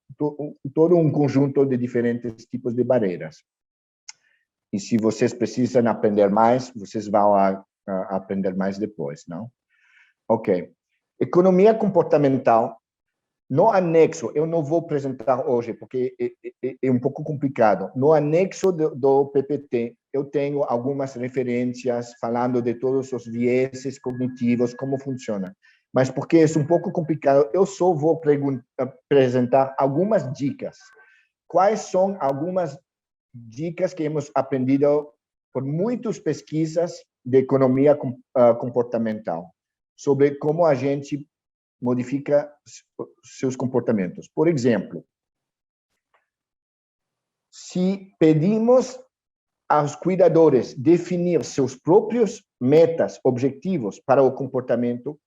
todo um conjunto de diferentes tipos de barreiras. E se vocês precisam aprender mais, vocês vão aprender mais depois, não? Ok. Economia comportamental. No anexo, eu não vou apresentar hoje, porque é um pouco complicado. No anexo do PPT, eu tenho algumas referências falando de todos os vieses cognitivos, como funciona. Mas porque é um pouco complicado, eu só vou apresentar algumas dicas. Quais são algumas dicas que hemos aprendido por muitas pesquisas de economia comportamental, sobre como a gente modifica seus comportamentos. Por exemplo, se pedimos aos cuidadores definir seus próprios metas, objetivos para o comportamento,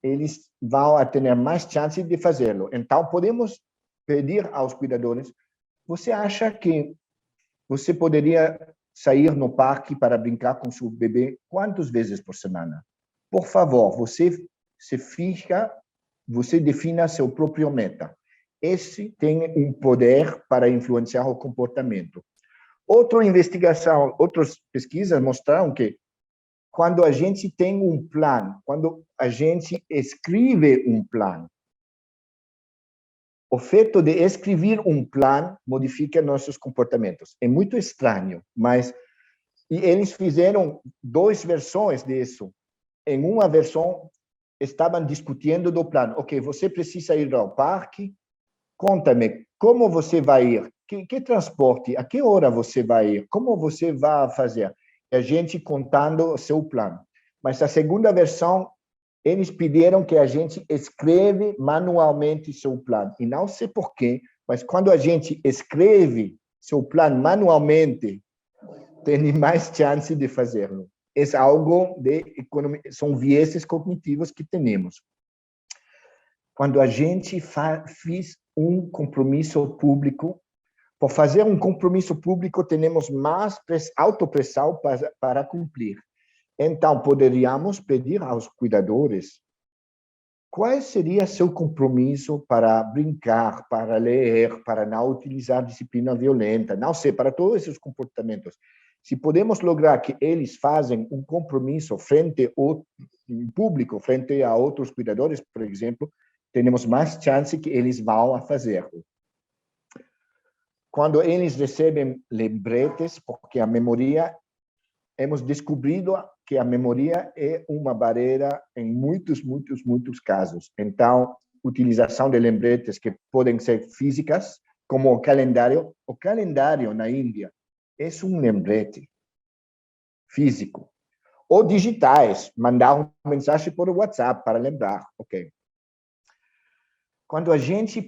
eles vão ter mais chance de fazê-lo. Então, podemos pedir aos cuidadores, você acha que você poderia sair no parque para brincar com seu bebê quantas vezes por semana? Por favor, você defina seu próprio meta. Esse tem um poder para influenciar o comportamento. Outra investigação, outras pesquisas mostraram que quando a gente tem um plano, quando a gente escreve um plano, o fato de escrever um plano modifica nossos comportamentos. É muito estranho, mas eles fizeram duas versões disso. Em uma versão, estavam discutindo do plano. Ok, você precisa ir ao parque, conta-me como você vai ir, que transporte, a que hora você vai ir, como você vai fazer. E a gente contando o seu plano. Mas a segunda versão, eles pediram que a gente escreve manualmente seu plano. E não sei porquê, mas quando a gente escreve seu plano manualmente, tem mais chance de fazê-lo. É algo de economia, são vieses cognitivos que temos. Quando a gente faz um compromisso público, por fazer um compromisso público, temos mais autopressão para cumprir. Então, poderíamos pedir aos cuidadores qual seria seu compromisso para brincar, para ler, para não utilizar disciplina violenta, não sei, para todos esses comportamentos. Se podemos lograr que eles fazem um compromisso frente ao público, frente a outros cuidadores, por exemplo, temos mais chance que eles vão fazê-lo. Quando eles recebem lembretes, porque a memória, hemos descobrido que a memória é uma barreira em muitos casos. Então, utilização de lembretes que podem ser físicas, como o calendário. O calendário na Índia é um lembrete físico. Ou digitais, mandar uma mensagem por WhatsApp para lembrar, ok? Quando a gente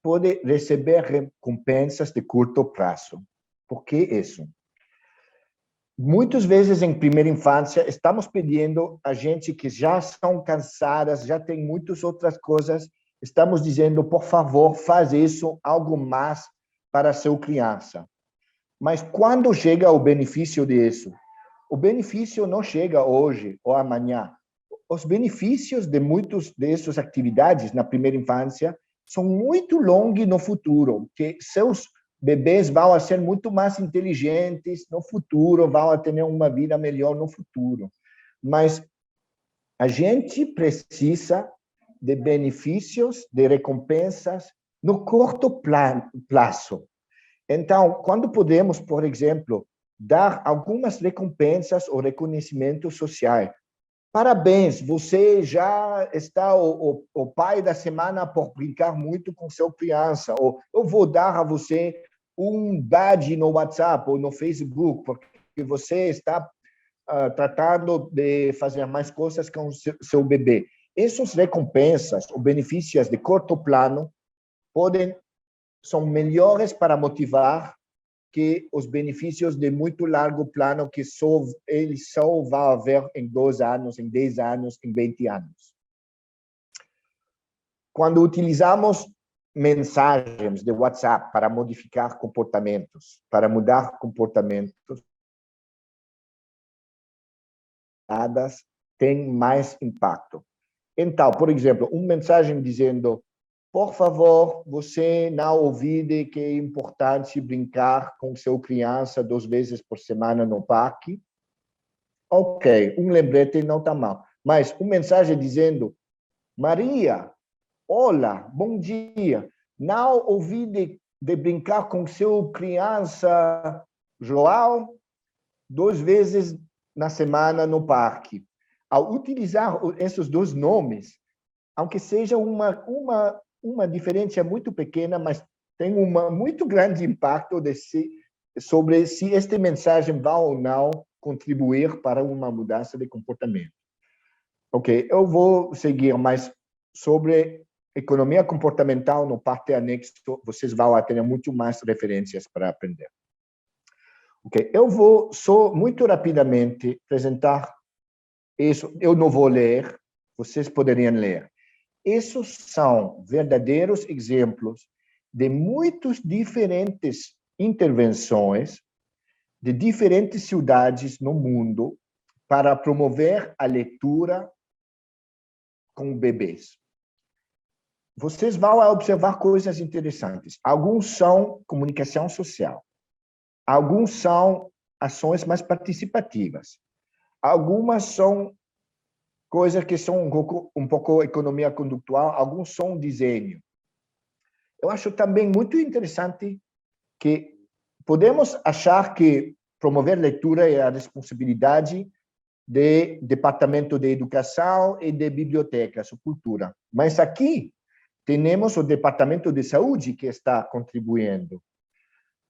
pode receber recompensas de curto prazo. Por que isso? Muitas vezes, em primeira infância, estamos pedindo a gente que já são cansadas, já tem muitas outras coisas, estamos dizendo, por favor, faz isso, algo mais para a sua criança. Mas quando chega o benefício disso? O benefício não chega hoje ou amanhã. Os benefícios de muitas dessas atividades na primeira infância são muito longos no futuro, que seus bebês vão ser muito mais inteligentes no futuro, vão ter uma vida melhor no futuro. Mas a gente precisa de benefícios, de recompensas no curto prazo. Então, quando podemos, por exemplo, dar algumas recompensas ou reconhecimento social. Parabéns, você já está o pai da semana por brincar muito com sua criança. Ou eu vou dar a você um badge no WhatsApp ou no Facebook, porque você está tratando de fazer mais coisas com seu bebê. Essas recompensas ou benefícios de curto plano são melhores para motivar que os benefícios de muito largo plano que eles só vão haver em 2 anos, em 10 anos, em 20 anos. Quando utilizamos mensagens de WhatsApp para modificar comportamentos, para mudar comportamentos, tem mais impacto. Então, por exemplo, uma mensagem dizendo: por favor, você não olvide que é importante brincar com sua criança 2 vezes por semana no parque. Ok, um lembrete não está mal. Mas uma mensagem dizendo: Maria, olá, bom dia. Não olvide de brincar com sua criança João 2 vezes na semana no parque. Ao utilizar esses 2 nomes, aunque seja uma diferença muito pequena, mas tem muito grande impacto sobre se esta mensagem vai ou não contribuir para uma mudança de comportamento. Ok, eu vou seguir, mas sobre economia comportamental, no parte anexo, vocês vão ter muito mais referências para aprender. Ok, eu vou só muito rapidamente apresentar isso. Eu não vou ler, vocês poderiam ler. Esses são verdadeiros exemplos de muitas diferentes intervenções de diferentes cidades no mundo para promover a leitura com bebês. Vocês vão observar coisas interessantes. Alguns são comunicação social. Alguns são ações mais participativas. Algumas são coisas que são um pouco economia condutual, alguns são desenho. Eu acho também muito interessante que podemos achar que promover leitura é a responsabilidade do Departamento de Educação e de Bibliotecas ou Cultura. Mas aqui temos o Departamento de Saúde que está contribuindo.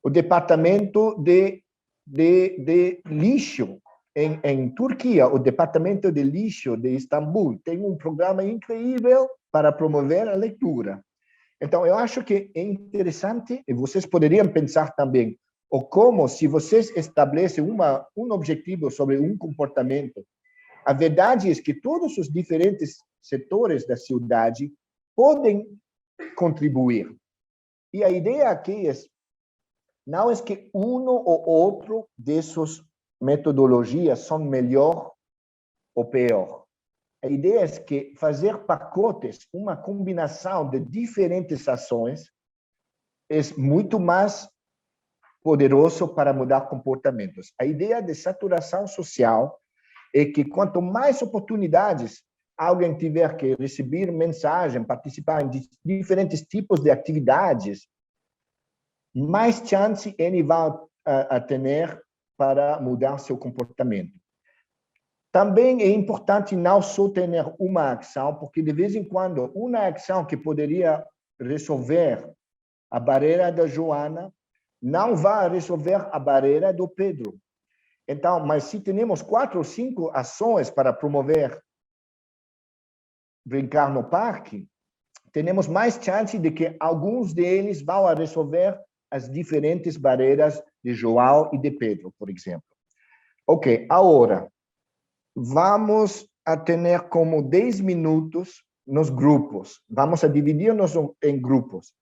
O Departamento de Lixo, em Turquia, o Departamento de Lixo de Istambul tem um programa incrível para promover a leitura. Então, eu acho que é interessante, e vocês poderiam pensar também, ou como, se vocês estabelecem um objetivo sobre um comportamento, a verdade é que todos os diferentes setores da cidade podem contribuir. E a ideia aqui não é que um ou outro dessas metodologias são melhor ou pior. A ideia é que fazer pacotes, uma combinação de diferentes ações, é muito mais poderoso para mudar comportamentos. A ideia de saturação social é que quanto mais oportunidades alguém tiver que receber mensagem, participar em diferentes tipos de atividades, mais chance ele vai ter para mudar seu comportamento. Também é importante não só ter uma ação, porque de vez em quando uma ação que poderia resolver a barreira da Joana não vai resolver a barreira do Pedro. Então, mas se temos 4 ou 5 ações para promover brincar no parque, temos mais chance de que alguns deles vão a resolver as diferentes barreiras de João e de Pedro, por exemplo. Ok, agora, vamos a ter como 10 minutos nos grupos. Vamos a dividir-nos em grupos.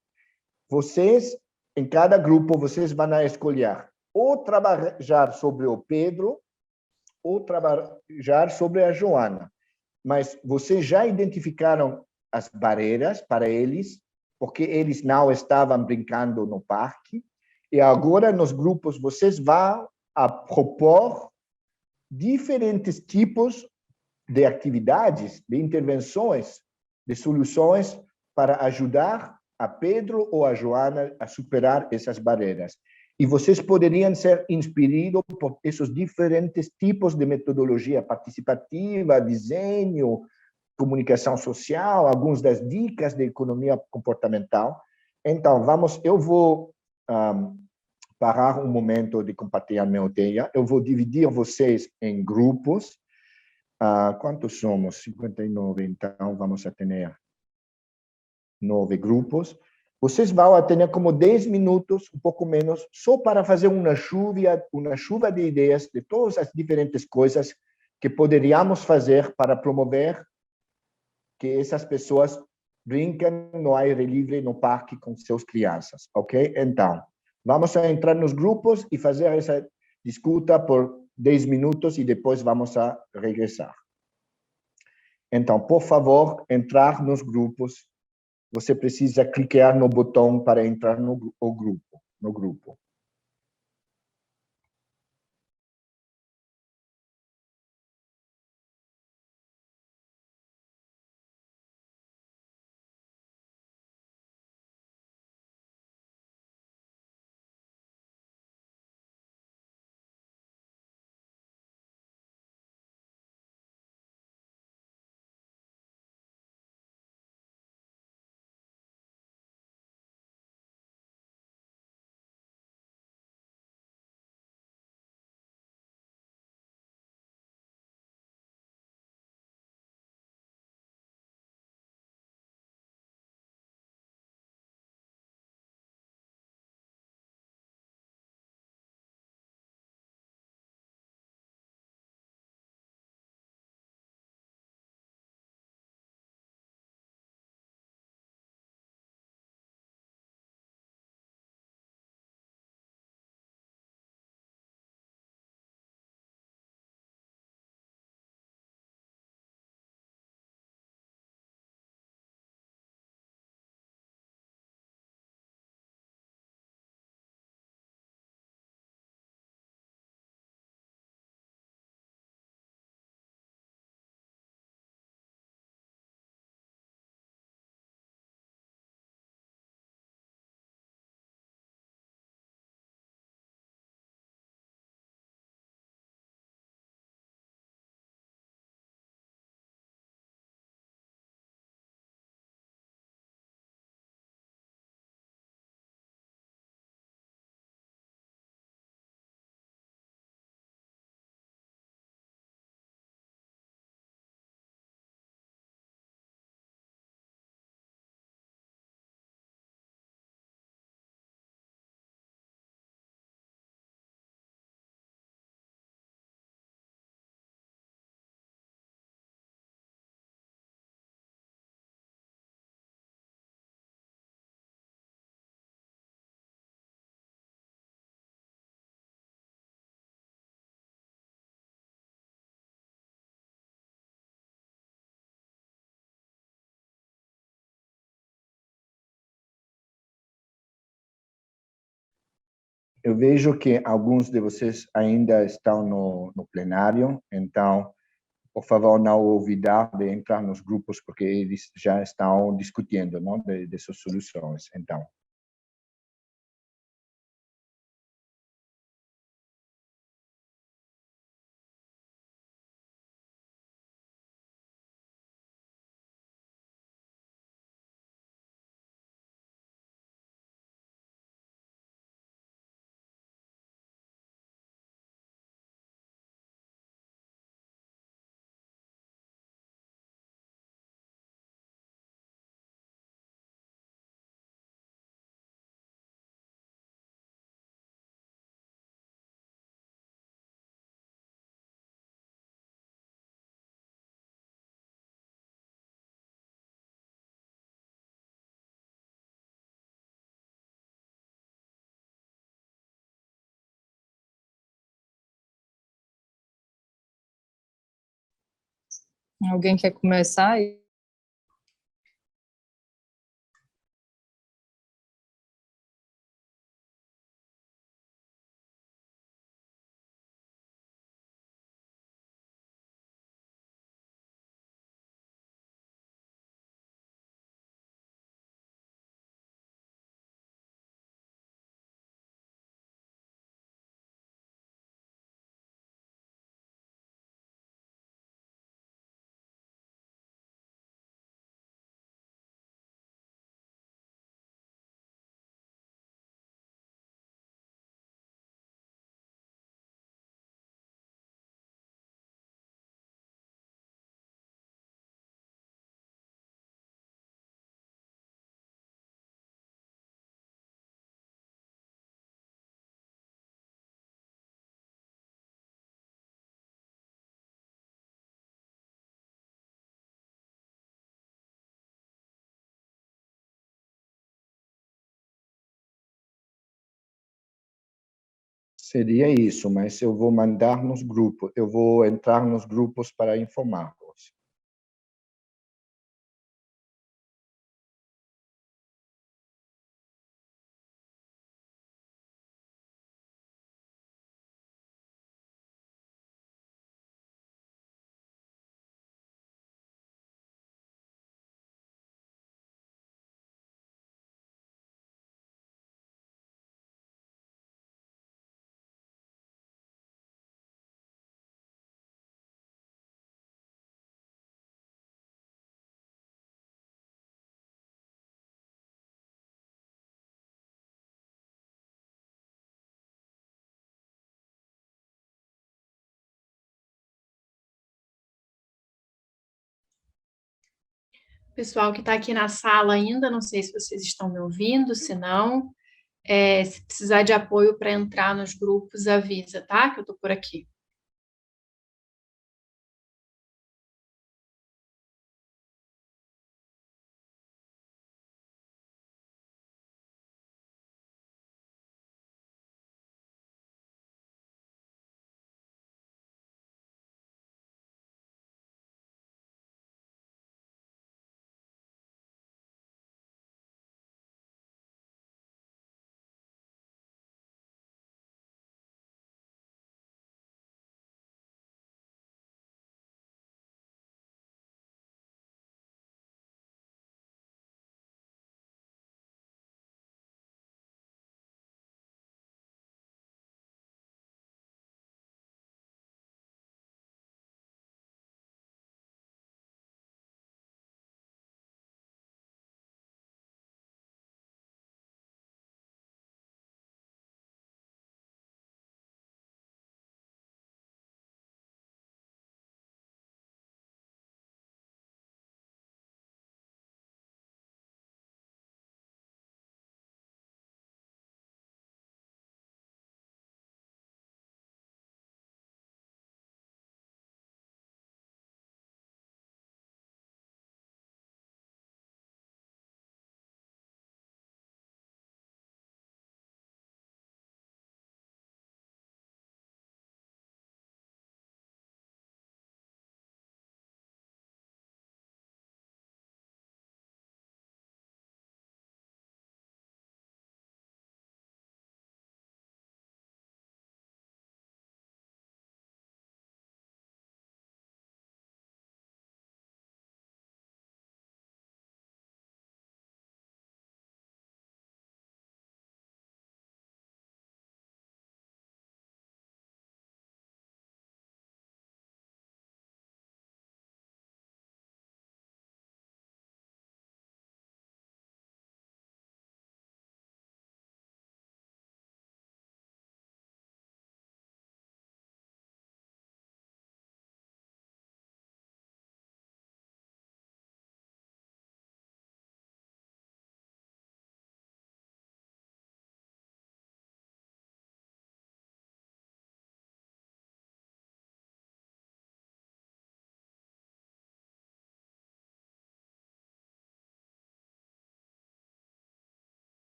Vocês, em cada grupo, vocês vão a escolher ou trabalhar sobre o Pedro ou trabalhar sobre a Joana. Mas vocês já identificaram as barreiras para eles, porque eles não estavam brincando no parque, e agora nos grupos vocês vão a propor diferentes tipos de atividades, de intervenções, de soluções para ajudar a Pedro ou a Joana a superar essas barreiras. E vocês poderiam ser inspirados por esses diferentes tipos de metodologia participativa, desenho, comunicação social, algumas das dicas de economia comportamental. Então, eu vou parar um momento de compartilhar minha ideia. Eu vou dividir vocês em grupos. Quantos somos? 59, então vamos a ter 9 grupos. Vocês vão ter como 10 minutos, um pouco menos, só para fazer uma chuva de ideias de todas as diferentes coisas que poderíamos fazer para promover que essas pessoas brinquem no aire livre, no parque, com seus crianças, ok? Então, vamos a entrar nos grupos e fazer essa disputa por 10 minutos e depois vamos a regressar. Então, por favor, entrar nos grupos. Você precisa clicar no botão para entrar no grupo. Eu vejo que alguns de vocês ainda estão no plenário, então, por favor, não olvidar de entrar nos grupos, porque eles já estão discutindo, não, dessas soluções. Então, Alguém quer começar? Seria isso, mas eu vou mandar nos grupos, eu vou entrar nos grupos para informá-los. Pessoal que está aqui na sala ainda, não sei se vocês estão me ouvindo, se não, se precisar de apoio para entrar nos grupos, avisa, tá? Que eu estou por aqui.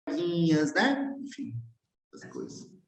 coleguinhas, né? Enfim, essas coisas.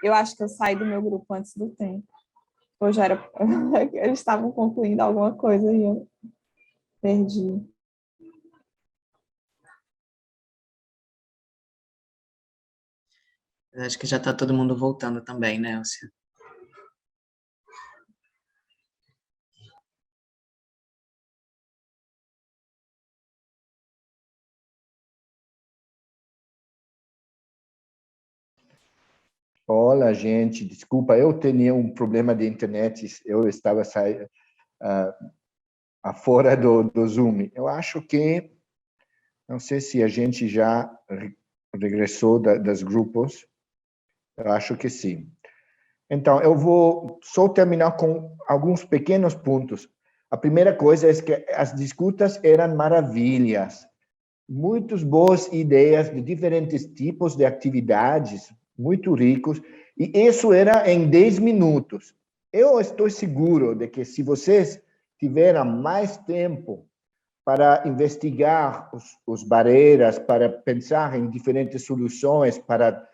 eu acho que eu saí do meu grupo antes do tempo. Ou já era... Eles estavam concluindo alguma coisa e eu perdi. Eu acho que já está todo mundo voltando também, né, Elcia? Olá, gente, desculpa, eu tinha um problema de internet, eu estava fora do Zoom. Eu acho que, não sei se a gente já regressou das grupos, eu acho que sim. Então, eu vou só terminar com alguns pequenos pontos. A primeira coisa é que as discutas eram maravilhas, muitas boas ideias de diferentes tipos de atividades, muito ricos, e isso era em 10 minutos. Eu estou seguro de que se vocês tiveram mais tempo para investigar os barreiras, para pensar em diferentes soluções, para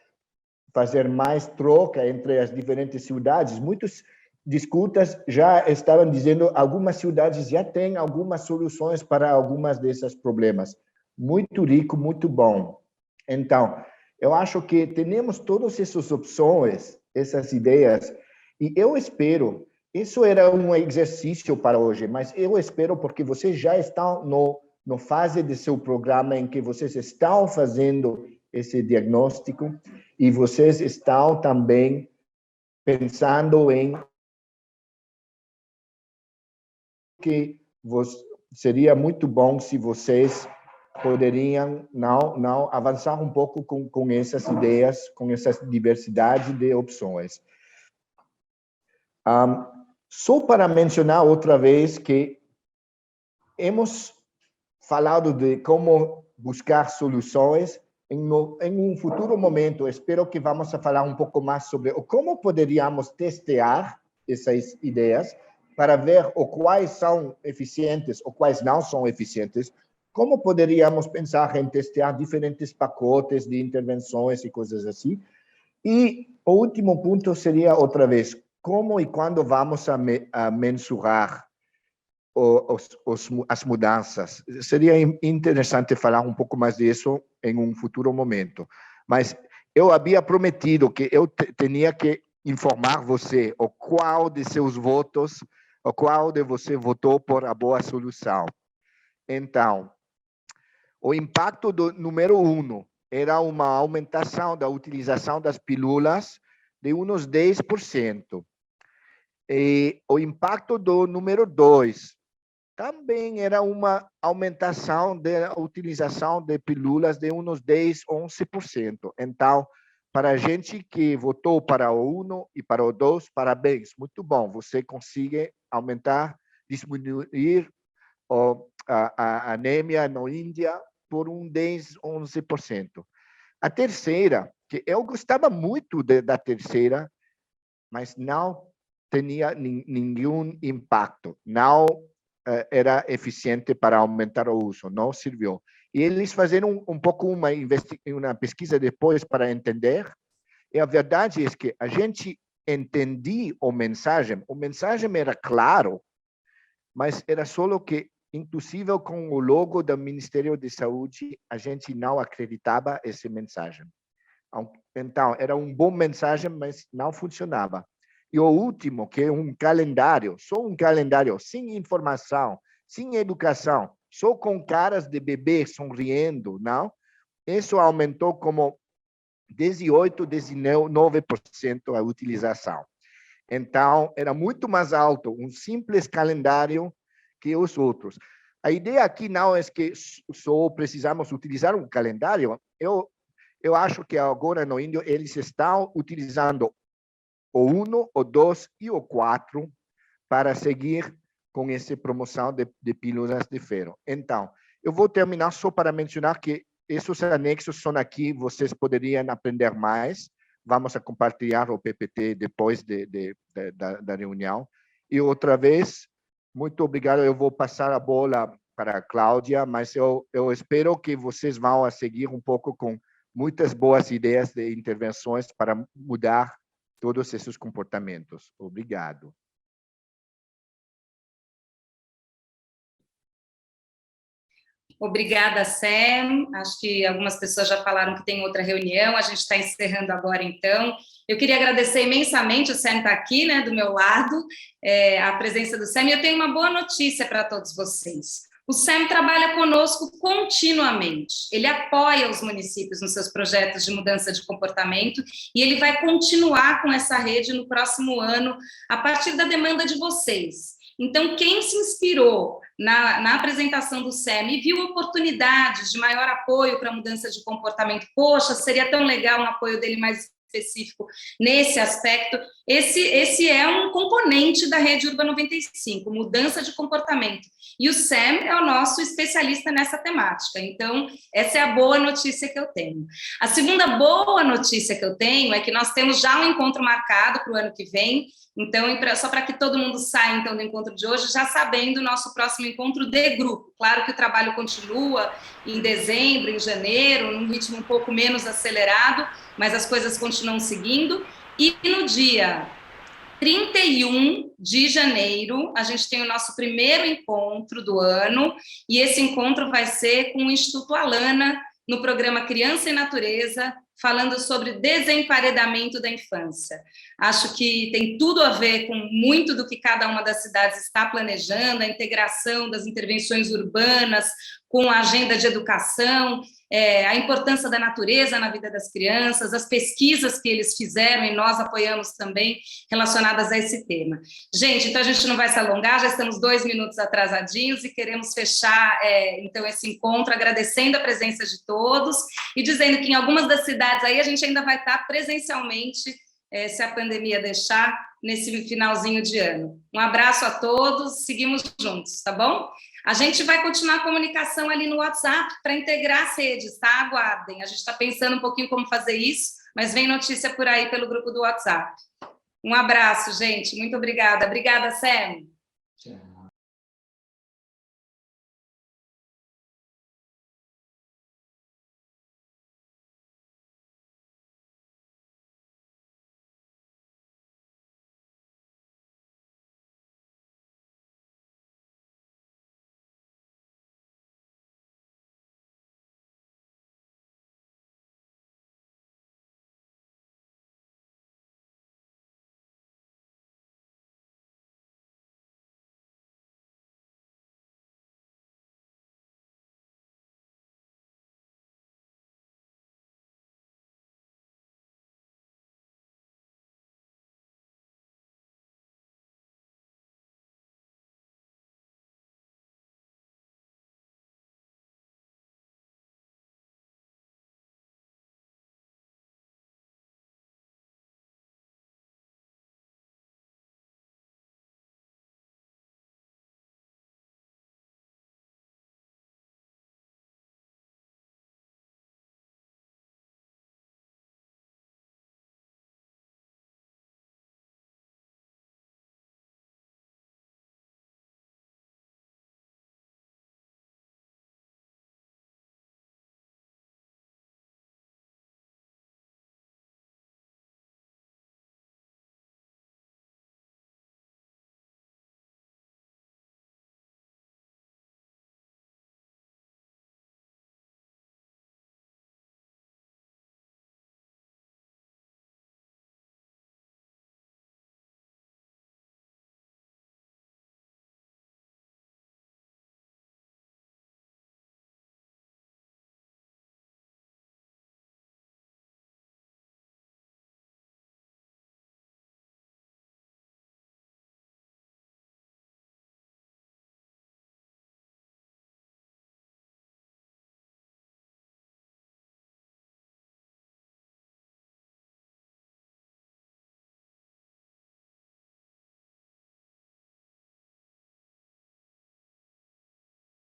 fazer mais troca entre as diferentes cidades, muitas discutas já estavam dizendo algumas cidades já têm algumas soluções para algumas desses problemas. Muito rico, muito bom. Então, eu acho que temos todas essas opções, essas ideias, e eu espero, isso era um exercício para hoje, mas eu espero porque vocês já estão no fase de seu programa em que vocês estão fazendo esse diagnóstico e vocês estão também pensando em que seria muito bom se vocês poderiam não avançar um pouco com essas ideias, com essa diversidade de opções. Só para mencionar outra vez que hemos falado de como buscar soluções em um futuro momento. Espero que vamos a falar um pouco mais sobre como poderíamos testear essas ideias para ver quais são eficientes ou quais não são eficientes. Como poderíamos pensar em testear diferentes pacotes de intervenções e coisas assim? E o último ponto seria, outra vez, como e quando vamos a mensurar as mudanças. Seria interessante falar um pouco mais disso em um futuro momento. Mas eu havia prometido que eu tinha que informar você o qual de seus votos, o qual de você votou por a boa solução. Então, o impacto do número 1 era uma aumentação da utilização das pílulas de uns 10%. E o impacto do número 2 também era uma aumentação da utilização de pílulas de uns 10, 11%. Então, para a gente que votou para o 1 e para o 2, parabéns, muito bom. Você consegue aumentar, diminuir a anemia na Índia por 10, 11%. A terceira, que eu gostava muito da terceira, mas não tinha nenhum impacto, não era eficiente para aumentar o uso, não serviu. E eles fizeram um pouco uma pesquisa depois para entender, e a verdade é que a gente entendia o mensagem era claro, mas era só que, inclusive com o logo do Ministério da Saúde, a gente não acreditava essa mensagem. Então, era um bom mensagem, mas não funcionava. E o último, que é um calendário, só um calendário, sem informação, sem educação, só com caras de bebê sorrindo, não? Isso aumentou como 18, 19% a utilização. Então, era muito mais alto um simples calendário que os outros. A ideia aqui não é que só precisamos utilizar um calendário. Eu acho que agora no Índio eles estão utilizando o 1, o 2 e o 4 para seguir com essa promoção de pílulas de ferro. Então, eu vou terminar só para mencionar que esses anexos são aqui, vocês poderiam aprender mais. Vamos a compartilhar o PPT depois da reunião. E outra vez, muito obrigado. Eu vou passar a bola para a Cláudia, mas eu espero que vocês vão a seguir um pouco com muitas boas ideias de intervenções para mudar todos esses comportamentos. Obrigado. Obrigada, Sam. Acho que algumas pessoas já falaram que tem outra reunião, a gente está encerrando agora, então. Eu queria agradecer imensamente, o Sam está aqui, né, do meu lado, a presença do Sam, e eu tenho uma boa notícia para todos vocês. O Sam trabalha conosco continuamente, ele apoia os municípios nos seus projetos de mudança de comportamento, e ele vai continuar com essa rede no próximo ano, a partir da demanda de vocês. Então, quem se inspirou na apresentação do Sam e viu oportunidades de maior apoio para a mudança de comportamento, poxa, seria tão legal um apoio dele mais específico nesse aspecto, esse é um componente da Rede Urba 95, mudança de comportamento. E o Sam é o nosso especialista nessa temática. Então, essa é a boa notícia que eu tenho. A segunda boa notícia que eu tenho é que nós temos já um encontro marcado para o ano que vem. Então, só para que todo mundo saia, então, do encontro de hoje, já sabendo o nosso próximo encontro de grupo. Claro que o trabalho continua em dezembro, em janeiro, num ritmo um pouco menos acelerado, mas as coisas continuam seguindo. E no dia 31 de janeiro, a gente tem o nosso primeiro encontro do ano, e esse encontro vai ser com o Instituto Alana, no programa Criança e Natureza, falando sobre desemparedamento da infância. Acho que tem tudo a ver com muito do que cada uma das cidades está planejando, a integração das intervenções urbanas com a agenda de educação, a importância da natureza na vida das crianças, as pesquisas que eles fizeram e nós apoiamos também relacionadas a esse tema. Gente, então a gente não vai se alongar, já estamos 2 minutos atrasadinhos e queremos fechar, então, esse encontro agradecendo a presença de todos e dizendo que em algumas das cidades aí a gente ainda vai estar presencialmente, se a pandemia deixar, nesse finalzinho de ano. Um abraço a todos, seguimos juntos, tá bom? A gente vai continuar a comunicação ali no WhatsApp para integrar as redes, tá? Aguardem, a gente está pensando um pouquinho como fazer isso, mas vem notícia por aí pelo grupo do WhatsApp. Um abraço, gente, muito obrigada. Obrigada, Sam. Tchau.